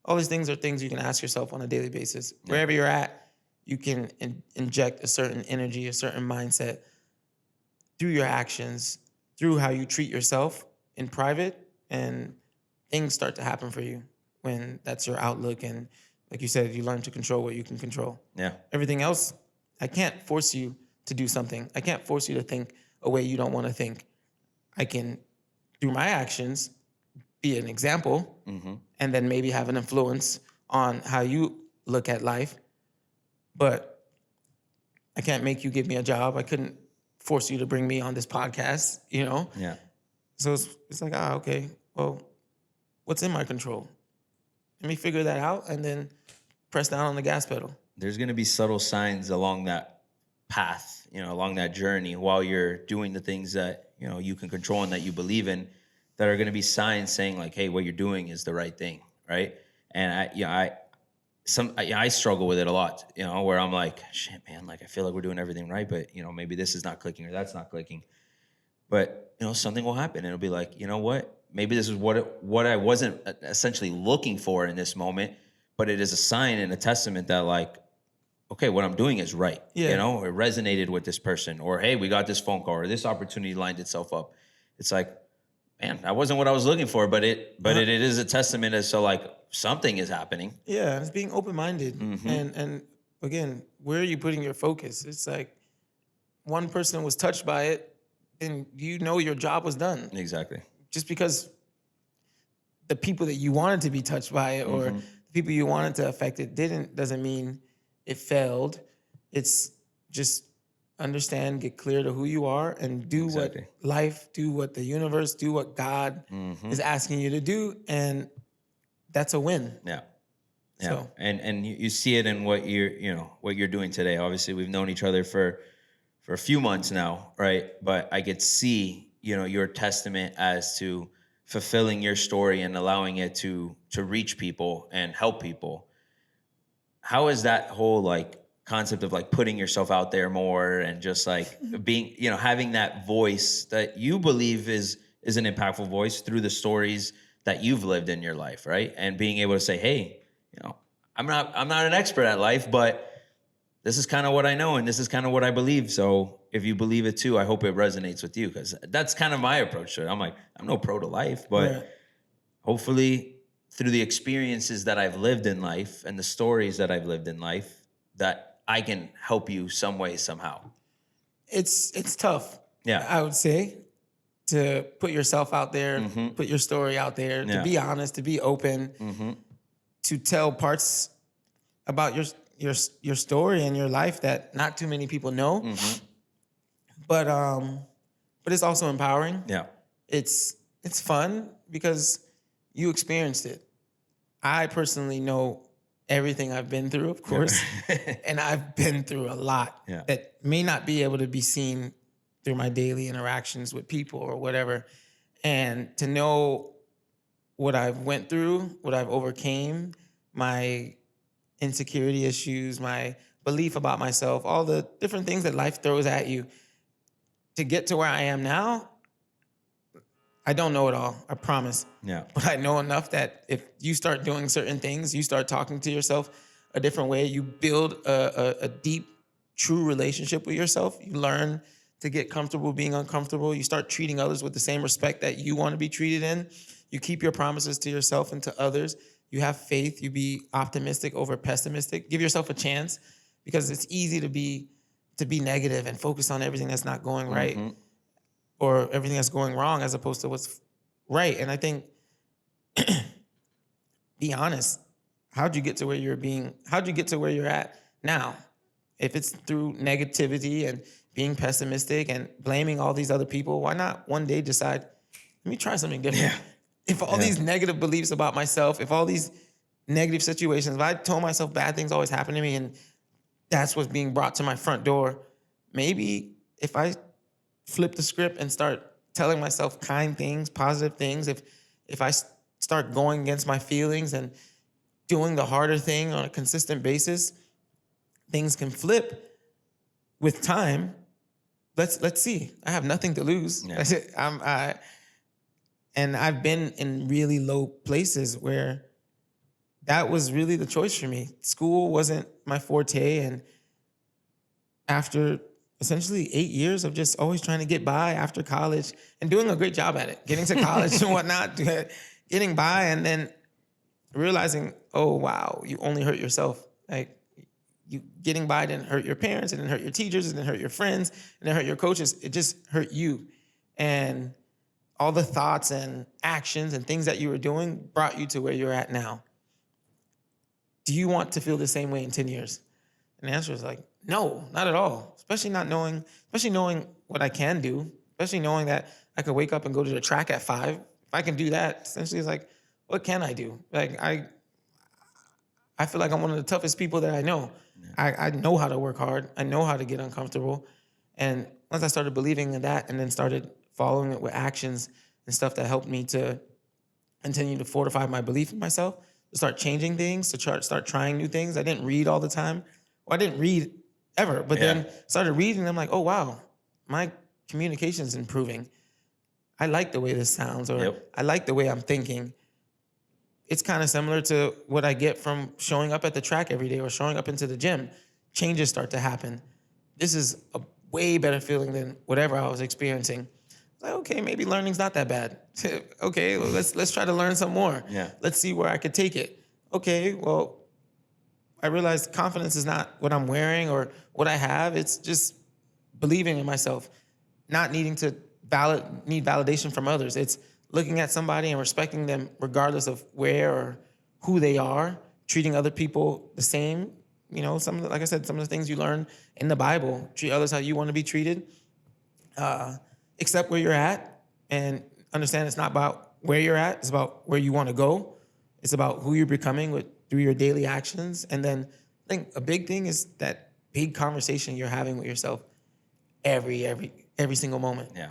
All these things are things you can ask yourself on a daily basis. Yeah. Wherever you're at, you can inject a certain energy, a certain mindset through your actions, through how you treat yourself in private, and things start to happen for you when that's your outlook. And like you said, you learn to control what you can control. Yeah. Everything else, I can't force you to do something. I can't force you to think a way you don't want to think. I can, through my actions, be an example, and then maybe have an influence on how you look at life. But I can't make you give me a job. I couldn't force you to bring me on this podcast, Yeah. So it's like, okay, well, what's in my control? Let me figure that out and then press down on the gas pedal. There's going to be subtle signs along that path, along that journey while you're doing the things that, you can control and that you believe in, that are going to be signs saying like, hey, what you're doing is the right thing, right? And I struggle with it a lot, where I'm like, shit, man, like I feel like we're doing everything right, but maybe this is not clicking or that's not clicking. But something will happen, and it'll be like, you know what? Maybe this is what I wasn't essentially looking for in this moment, but it is a sign and a testament that like, okay, what I'm doing is right. Yeah. It resonated with this person, or hey, we got this phone call, or this opportunity lined itself up. It's like, man, that wasn't what I was looking for, but it is a testament as to like something is happening. Yeah, it's being open-minded. And again, where are you putting your focus? It's like one person was touched by it, and your job was done. Exactly. Just because the people that you wanted to be touched by it or the people you wanted to affect it doesn't mean it failed. It's just understand, get clear to who you are, and do what life, do what the universe, do what God is asking you to do, and that's a win. Yeah. Yeah. So. And you see it in what you're doing today. Obviously, we've known each other for a few months now, right? But I could see, your testament as to fulfilling your story and allowing it to reach people and help people. How has that whole like concept of like putting yourself out there more and just like being, having that voice that you believe is an impactful voice through the stories that you've lived in your life, right? And being able to say, hey, I'm not an expert at life, but this is kind of what I know and this is kind of what I believe. So if you believe it too, I hope it resonates with you, because that's kind of my approach to it. I'm like, I'm no pro to life, but hopefully through the experiences that I've lived in life and the stories that I've lived in life, that I can help you some way, somehow. It's tough. Yeah. I would say, to put yourself out there, put your story out there, to be honest, to be open, to tell parts about your story and your life that not too many people know. But it's also empowering. Yeah. It's fun because you experienced it. I personally know everything I've been through, of course, and I've been through a lot that may not be able to be seen through my daily interactions with people or whatever. And to know what I've went through, what I've overcame, my insecurity issues, my belief about myself, all the different things that life throws at you, to get to where I am now, I don't know it all, I promise. Yeah. But I know enough that if you start doing certain things, you start talking to yourself a different way, you build a deep, true relationship with yourself, you learn to get comfortable being uncomfortable, you start treating others with the same respect that you want to be treated in, you keep your promises to yourself and to others, you have faith, you be optimistic over pessimistic, give yourself a chance, because it's easy to be negative and focus on everything that's not going right or everything that's going wrong as opposed to what's right. And I think, be honest, how'd you get to where you're at now? If it's through negativity and being pessimistic and blaming all these other people, why not one day decide, let me try something different? Yeah. If all these negative beliefs about myself, if all these negative situations, if I told myself bad things always happen to me and that's what's being brought to my front door, maybe if I flip the script and start telling myself kind things, positive things, if I start going against my feelings and doing the harder thing on a consistent basis, things can flip with time. Let's see. I have nothing to lose. Yeah. And I've been in really low places where that was really the choice for me. School wasn't my forte, and after essentially 8 years of just always trying to get by after college and doing a great job at it, getting to college and whatnot, getting by, and then realizing, oh, wow, you only hurt yourself. Like, you getting by didn't hurt your parents, it didn't hurt your teachers, it didn't hurt your friends, it didn't hurt your coaches, it just hurt you. And all the thoughts and actions and things that you were doing brought you to where you're at now. Do you want to feel the same way in 10 years? And the answer is like, no, not at all. Especially knowing what I can do, especially knowing that I could wake up and go to the track at 5. If I can do that, essentially it's like, what can I do? Like, I feel like I'm one of the toughest people that I know. Yeah. I know how to work hard. I know how to get uncomfortable. And once I started believing in that and then started following it with actions and stuff that helped me to continue to fortify my belief in myself, to start changing things, to start trying new things. I didn't read all the time. Well, I didn't read ever, but then started reading and I'm like, oh, wow, my communication's improving. I like the way this sounds, or I like the way I'm thinking. It's kind of similar to what I get from showing up at the track every day or showing up into the gym. Changes start to happen. This is a way better feeling than whatever I was experiencing. Like, okay, maybe learning's not that bad. Okay, well, let's try to learn some more. Yeah. Let's see where I could take it. Okay, well, I realized confidence is not what I'm wearing or what I have. It's just believing in myself, not needing to need validation from others. It's looking at somebody and respecting them regardless of where or who they are, treating other people the same. You know, like I said, some of the things you learn in the Bible, treat others how you want to be treated. Accept where you're at and understand it's not about where you're at, it's about where you want to go. It's about who you're becoming through your daily actions. And then I think a big thing is that big conversation you're having with yourself every single moment. Yeah.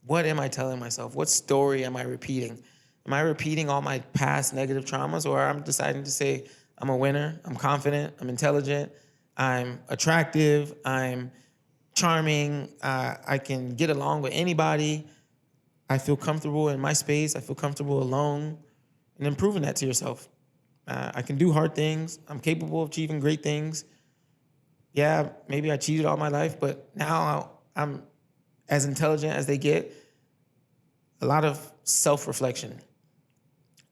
What am I telling myself? What story am I repeating? Am I repeating all my past negative traumas, or I'm deciding to say, I'm a winner, I'm confident, I'm intelligent, I'm attractive. I'm charming. I can get along with anybody. I feel comfortable in my space. I feel comfortable alone, and then proving that to yourself. I can do hard things. I'm capable of achieving great things. Yeah, maybe I cheated all my life, but now I'm as intelligent as they get. A lot of self-reflection.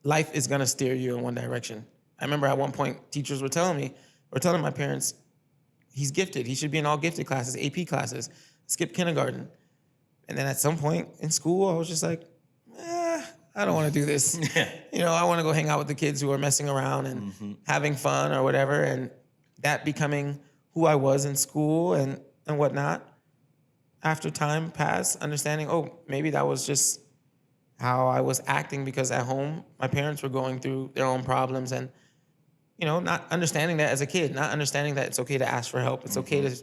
Life is gonna steer you in one direction. I remember at one point, teachers were telling my parents, he's gifted. He should be in all gifted classes, AP classes, skip kindergarten. And then at some point in school, I was just like, I don't want to do this. I want to go hang out with the kids who are messing around and having fun or whatever. And that becoming who I was in school and whatnot. After time passed, understanding, maybe that was just how I was acting because at home, my parents were going through their own problems and, not understanding that as a kid, not understanding that it's okay to ask for help. It's okay to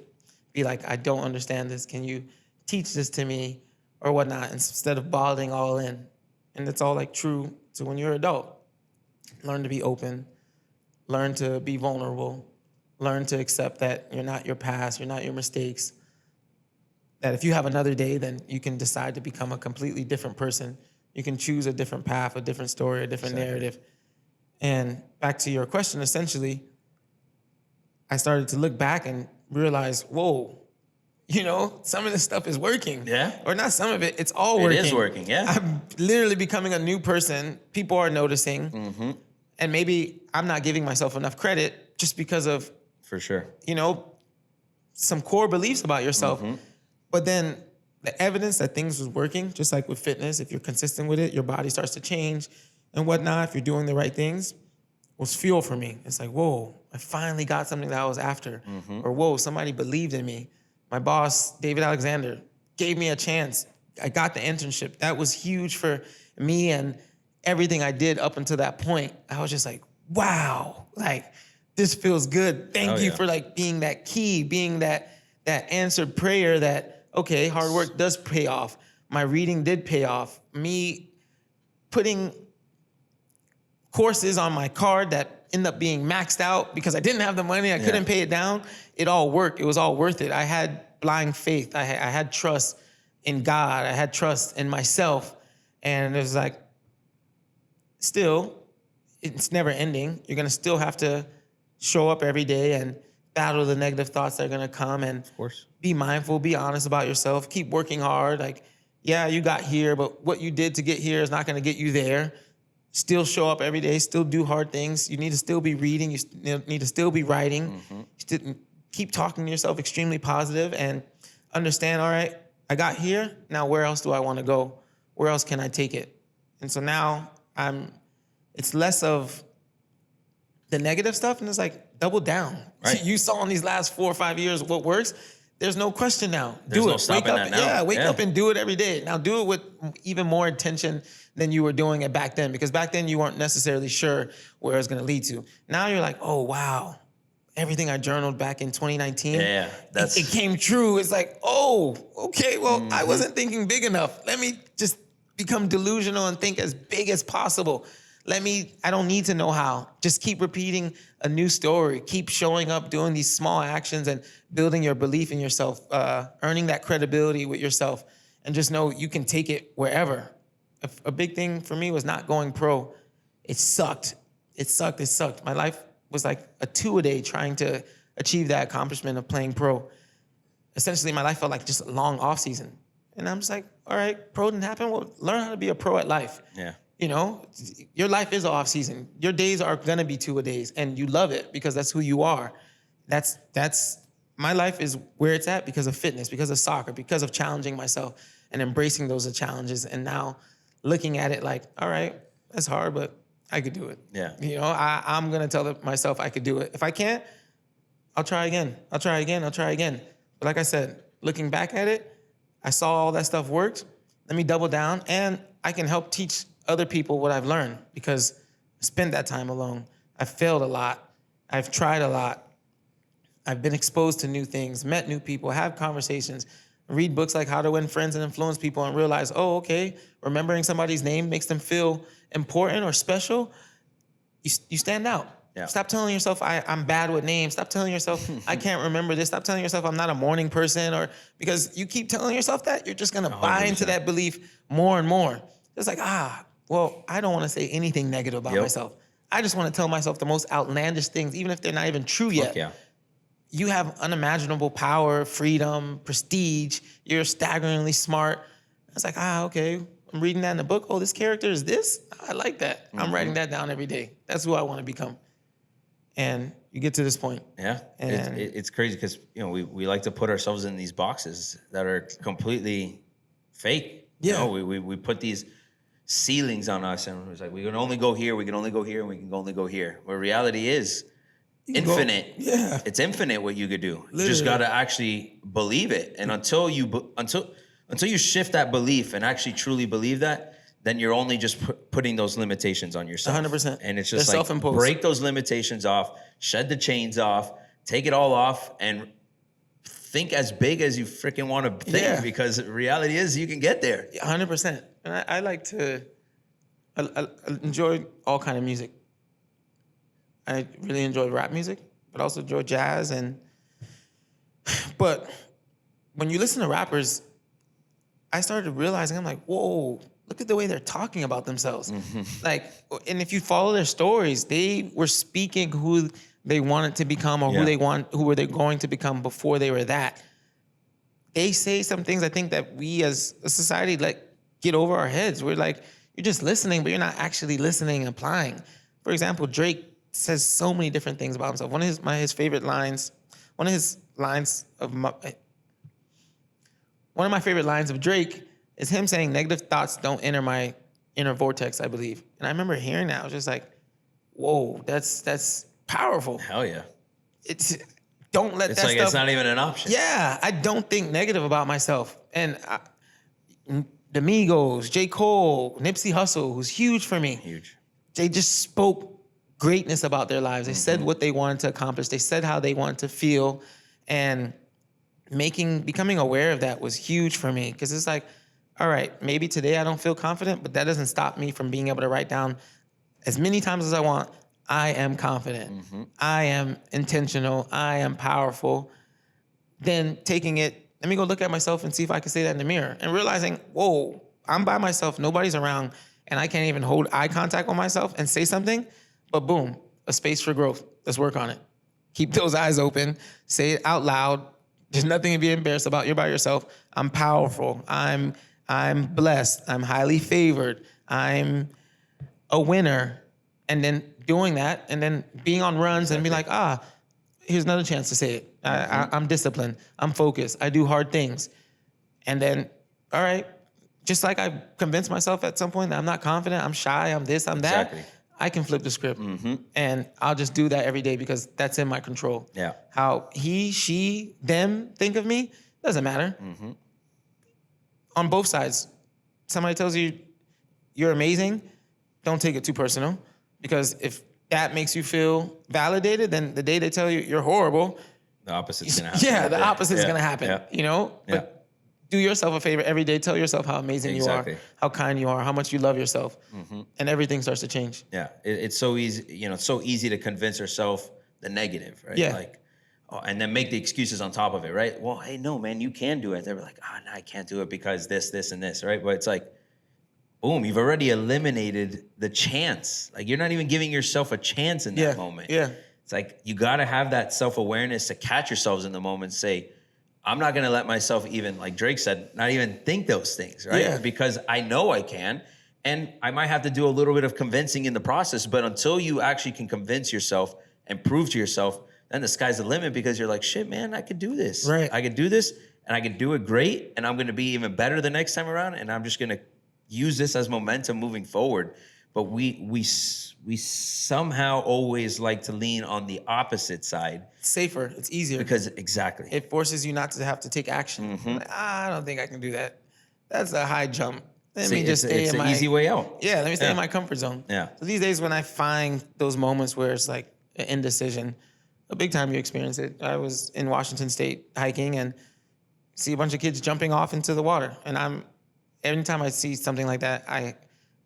be like, I don't understand this. Can you teach this to me or whatnot, instead of balling all in. And it's all like true to when you're an adult. Learn to be open, learn to be vulnerable, learn to accept that you're not your past, you're not your mistakes. That if you have another day, then you can decide to become a completely different person. You can choose a different path, a different story, a different narrative. And back to your question, essentially, I started to look back and realize, whoa, some of this stuff is working. Yeah. Or not some of it, it's all working. It is working, yeah. I'm literally becoming a new person. People are noticing. Mm-hmm. And maybe I'm not giving myself enough credit just because of, for sure, some core beliefs about yourself. Mm-hmm. But then the evidence that things was working, just like with fitness, if you're consistent with it, your body starts to change and whatnot, if you're doing the right things, was fuel for me. It's like, whoa, I finally got something that I was after. Mm-hmm. Or whoa, somebody believed in me. My boss, David Alexander, gave me a chance. I got the internship. That was huge for me and everything I did up until that point. I was just like, wow, like this feels good. Thank you for being that key, being that answered prayer that, okay, hard work does pay off. My reading did pay off. Me putting courses on my card that end up being maxed out because I didn't have the money, I couldn't pay it down. It all worked. It was all worth it. I had blind faith. I had trust in God. I had trust in myself. And it was like, still, it's never ending. You're going to still have to show up every day and battle the negative thoughts that are going to come and of course, be mindful, be honest about yourself, keep working hard. Like, yeah, you got here, but what you did to get here is not going to get you there. Still show up every day, still do hard things. You need to still be reading. You need to still be writing. Still keep talking to yourself extremely positive and understand, all right, I got here. Now where else do I want to go? Where else can I take it? And so now it's less of the negative stuff and it's like double down. Right. You saw in these last 4 or 5 years what works. There's no question now. There's do no it. stopping that now. Yeah, wake up and do it every day. Now do it with even more intention than you were doing it back then, because back then you weren't necessarily sure where it's going to lead to. Now you're like, oh, wow. Everything I journaled back in 2019, it came true. It's like, oh, okay, well, I wasn't thinking big enough. Let me just become delusional and think as big as possible. I don't need to know how. Just keep repeating a new story. Keep showing up, doing these small actions and building your belief in yourself, earning that credibility with yourself, and just know you can take it wherever. A big thing for me was not going pro. It sucked. My life was like a 2-a-day trying to achieve that accomplishment of playing pro. Essentially, my life felt like just a long off season. And I'm just like, all right, pro didn't happen. Well, learn how to be a pro at life. Yeah. Your life is off season. Your days are gonna be 2-a-days, and you love it because that's who you are. That's my life is where it's at because of fitness, because of soccer, because of challenging myself and embracing those challenges. And now looking at it like, all right, that's hard, but I could do it. Yeah. I'm gonna tell myself I could do it. If I can't, I'll try again. But like I said, looking back at it, I saw all that stuff worked. Let me double down, and I can help teach other people what I've learned because I spent that time alone. I've failed a lot. I've tried a lot. I've been exposed to new things, met new people, have conversations, read books like How to Win Friends and Influence People, and realize, oh, okay, remembering somebody's name makes them feel important or special. You stand out. Yeah. Stop telling yourself I'm bad with names. Stop telling yourself I can't remember this. Stop telling yourself I'm not a morning person, or because you keep telling yourself that, you're just gonna buy into 100%. that belief more and more. It's like, well, I don't want to say anything negative about myself. I just want to tell myself the most outlandish things, even if they're not even true yet. Fuck yeah. You have unimaginable power, freedom, prestige. You're staggeringly smart. It's like, okay, I'm reading that in a book. Oh, this character is this? I like that. I'm writing that down every day. That's who I want to become. And you get to this point. Yeah, And it's crazy because, we like to put ourselves in these boxes that are completely fake. Yeah. We put these ceilings on us, and it's like, we can only go here, we can only go here, and we can only go here. Where reality is infinite. Yeah. It's infinite what you could do. Literally. You just got to actually believe it. And until you shift that belief and actually truly believe that, then you're only just putting those limitations on yourself. 100%. And it's just They're like, self-imposed. break those limitations off, shed the chains off, take it all off, and think as big as you freaking want to think. Yeah. Because reality is you can get there. 100%. And I like to, I enjoy all kind of music. I really enjoy rap music, but also enjoy jazz. But when you listen to rappers, I started realizing, I'm like, whoa, look at the way they're talking about themselves. Like, and if you follow their stories, they were speaking who they wanted to become, or who were they going to become before they were that. They say some things, I think, that we as a society get over our heads. We're like, you're just listening, but you're not actually listening and applying. For example, Drake says so many different things about himself. One of his favorite lines, one of my favorite lines of Drake is him saying, negative thoughts don't enter my inner vortex, I believe. And I remember hearing that. I was just like, whoa, that's powerful. Hell yeah. Don't let It's that like stuff. it's not even an option. Yeah, I don't think negative about myself. And the Migos, J. Cole, Nipsey Hussle, who's huge for me. Huge. They just spoke greatness about their lives. They said what they wanted to accomplish. They said how they wanted to feel. And becoming aware of that was huge for me, because it's like, all right, maybe today I don't feel confident, but that doesn't stop me from being able to write down as many times as I want, I am confident, I am intentional, I am powerful. Then taking it, let me go look at myself and see if I can say that in the mirror, and realizing, whoa, I'm by myself, nobody's around, and I can't even hold eye contact with myself and say something, but boom, a space for growth. Let's work on it. Keep those eyes open, say it out loud. There's nothing to be embarrassed about. You're by yourself. I'm powerful. I'm blessed. I'm highly favored. I'm a winner. And then doing that, and then being on runs and be like, here's another chance to say it. I'm disciplined. I'm focused. I do hard things. And then, all right, just like I convinced myself at some point that I'm not confident, I'm shy, I'm this, I'm that. Exactly. I can flip the script. And I'll just do that every day because that's in my control. Yeah. How he, she, them think of me, doesn't matter. On both sides. Somebody tells you you're amazing, don't take it too personal. Because if that makes you feel validated, then the day they tell you you're horrible, the opposite's gonna happen. Yeah, the opposite is gonna happen. Yeah. You know? But do yourself a favor every day. Tell yourself how amazing you are, how kind you are, how much you love yourself. And everything starts to change. Yeah. It's so easy, it's so easy to convince ourselves the negative, right? Yeah. Like, and then make the excuses on top of it, right? Well, hey, no, man, you can do it. They're like, no, I can't do it because this, and this, right? But it's like, boom, you've already eliminated the chance. Like, you're not even giving yourself a chance in that moment. Yeah. It's like, you got to have that self-awareness to catch yourselves in the moment and say, I'm not going to let myself, even, like Drake said, not even think those things, right? Yeah. Because I know I can. And I might have to do a little bit of convincing in the process. But until you actually can convince yourself and prove to yourself, then the sky's the limit, because you're like, shit, man, I could do this. Right. I could do this, and I could do it great. And I'm going to be even better the next time around. And I'm just going to use this as momentum moving forward. But we somehow always like to lean on the opposite side. It's safer. It's easier. Because exactly. It forces you not to have to take action. Like, I don't think I can do that. That's a high jump. Let me just stay in my easy way out. Yeah, let me stay in my comfort zone. Yeah. So these days when I find those moments where it's like an indecision, a big time you experience it. I was in Washington State hiking and see a bunch of kids jumping off into the water. And anytime I see something like that, I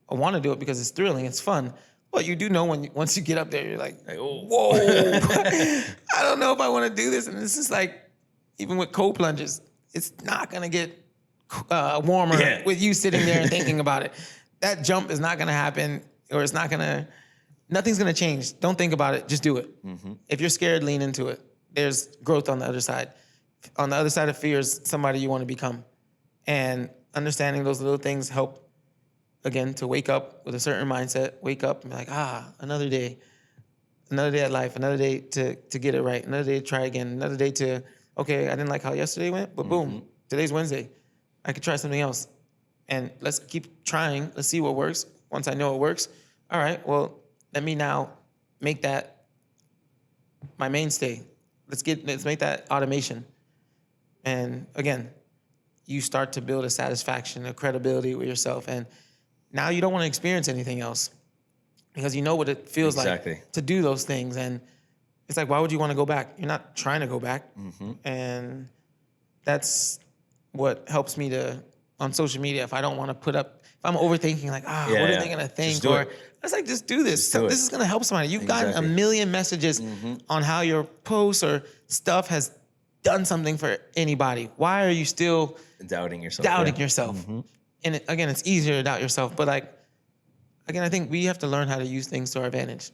want to do it because it's thrilling, it's fun. Well, you do know once you get up there, you're like oh. whoa, I don't know if I want to do this. And this is like, even with cold plunges, it's not going to get warmer with you sitting there and thinking about it. That jump is not going to happen, or nothing's going to change. Don't think about it. Just do it. Mm-hmm. If you're scared, lean into it. There's growth on the other side. On the other side of fear is somebody you want to become. And understanding those little things help, again, to wake up with a certain mindset, wake up and be like, another day at life, another day to get it right, another day to try again, another day to, okay, I didn't like how yesterday went, but boom, today's Wednesday. I could try something else. And let's keep trying. Let's see what works. Once I know it works, all right, well, let me now make that my mainstay. Let's make that automation. And again, you start to build a satisfaction, a credibility with yourself. And now you don't want to experience anything else because you know what it feels like to do those things. And it's like, why would you want to go back? You're not trying to go back. Mm-hmm. And that's what helps me on social media, if I don't want to put up, if I'm overthinking, like, what are they going to think? Or it's like, just do this. This is going to help somebody. You've gotten a million messages on how your posts or stuff has done something for anybody. Why are you still doubting yourself? Mm-hmm. And it's easier to doubt yourself. But I think we have to learn how to use things to our advantage.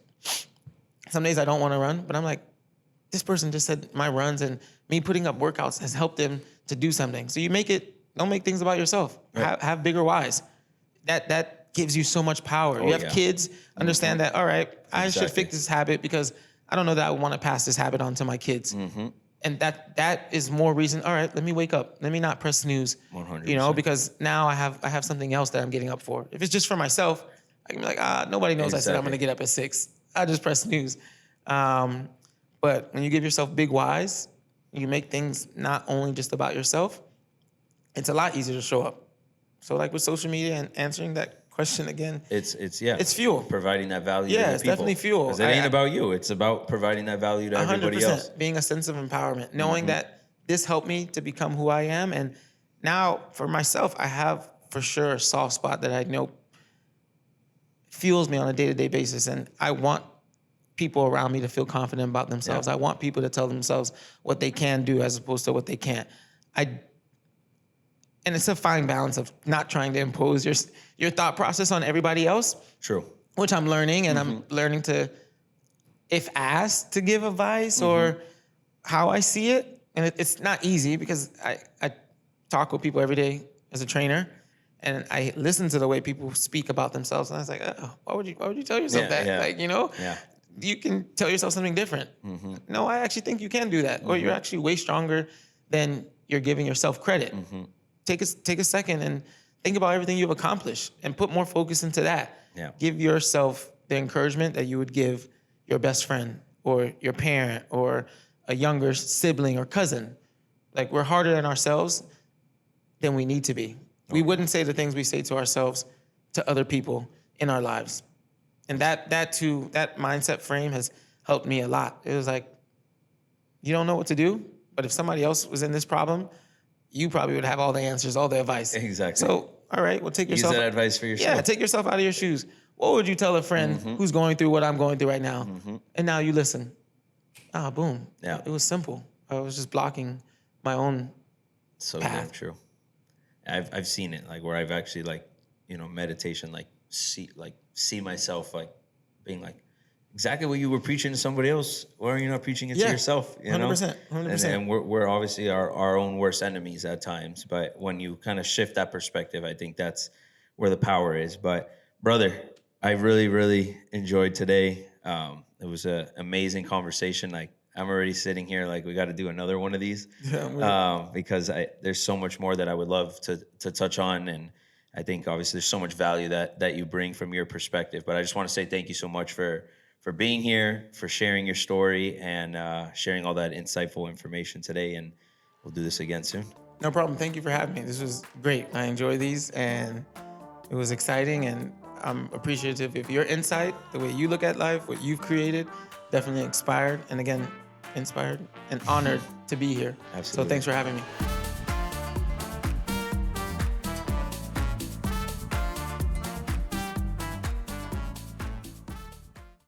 Some days I don't want to run, but I'm like, this person just said my runs and me putting up workouts has helped them to do something. So don't make things about yourself. Right. Have bigger whys. That gives you so much power. You have kids, understand that, all right, I should fix this habit because I don't know that I want to pass this habit on to my kids. Mm-hmm. And that is more reason, all right, let me wake up. Let me not press snooze. 100%. Because now I have something else that I'm getting up for. If it's just for myself, I can be like, nobody knows I said I'm going to get up at 6. I just press snooze. But when you give yourself big whys, you make things not only just about yourself, it's a lot easier to show up. So like with social media and answering that question again, it's fuel. Providing that value to the people. It's definitely fuel. Because it ain't about you. It's about providing that value to everybody else. Being a sense of empowerment, knowing that this helped me to become who I am. And now for myself, I have for sure a soft spot that I know fuels me on a day-to-day basis. And I want people around me to feel confident about themselves. I want people to tell themselves what they can do as opposed to what they can't. And it's a fine balance of not trying to impose your thought process on everybody else. True. Which I'm learning, and I'm learning to, if asked, to give advice or how I see it. And it's not easy because I talk with people every day as a trainer, and I listen to the way people speak about themselves. And I was like, why would you tell yourself that? Yeah. You can tell yourself something different. Mm-hmm. No, I actually think you can do that. Or you're actually way stronger than you're giving yourself credit. Mm-hmm. Take a second and think about everything you've accomplished and put more focus into that. Yeah. Give yourself the encouragement that you would give your best friend or your parent or a younger sibling or cousin. Like, we're harder on ourselves than we need to be. Okay. We wouldn't say the things we say to ourselves to other people in our lives. And that mindset frame has helped me a lot. It was like, you don't know what to do, but if somebody else was in this problem, you probably would have all the answers, all the advice. Exactly. So, all right, well, take yourself. Use that advice for yourself. Yeah, take yourself out of your shoes. What would you tell a friend who's going through what I'm going through right now? Mm-hmm. And now you listen. Boom. Yeah. It was simple. I was just blocking my own path. Damn true. I've seen it, like, where I've actually, meditation, see myself, being exactly what you were preaching to somebody else. Why are you not preaching it to yourself? 100%. And we're obviously our own worst enemies at times. But when you kind of shift that perspective, I think that's where the power is. But brother, I really, really enjoyed today. It was an amazing conversation. I'm already sitting here we got to do another one of these because there's so much more that I would love to touch on. And I think obviously there's so much value that you bring from your perspective. But I just want to say thank you so much for being here, for sharing your story, and sharing all that insightful information today. And we'll do this again soon. No problem. Thank you for having me. This was great. I enjoy these, and it was exciting, and I'm appreciative of your insight, the way you look at life, what you've created, definitely inspired and honored to be here. Absolutely. So thanks for having me.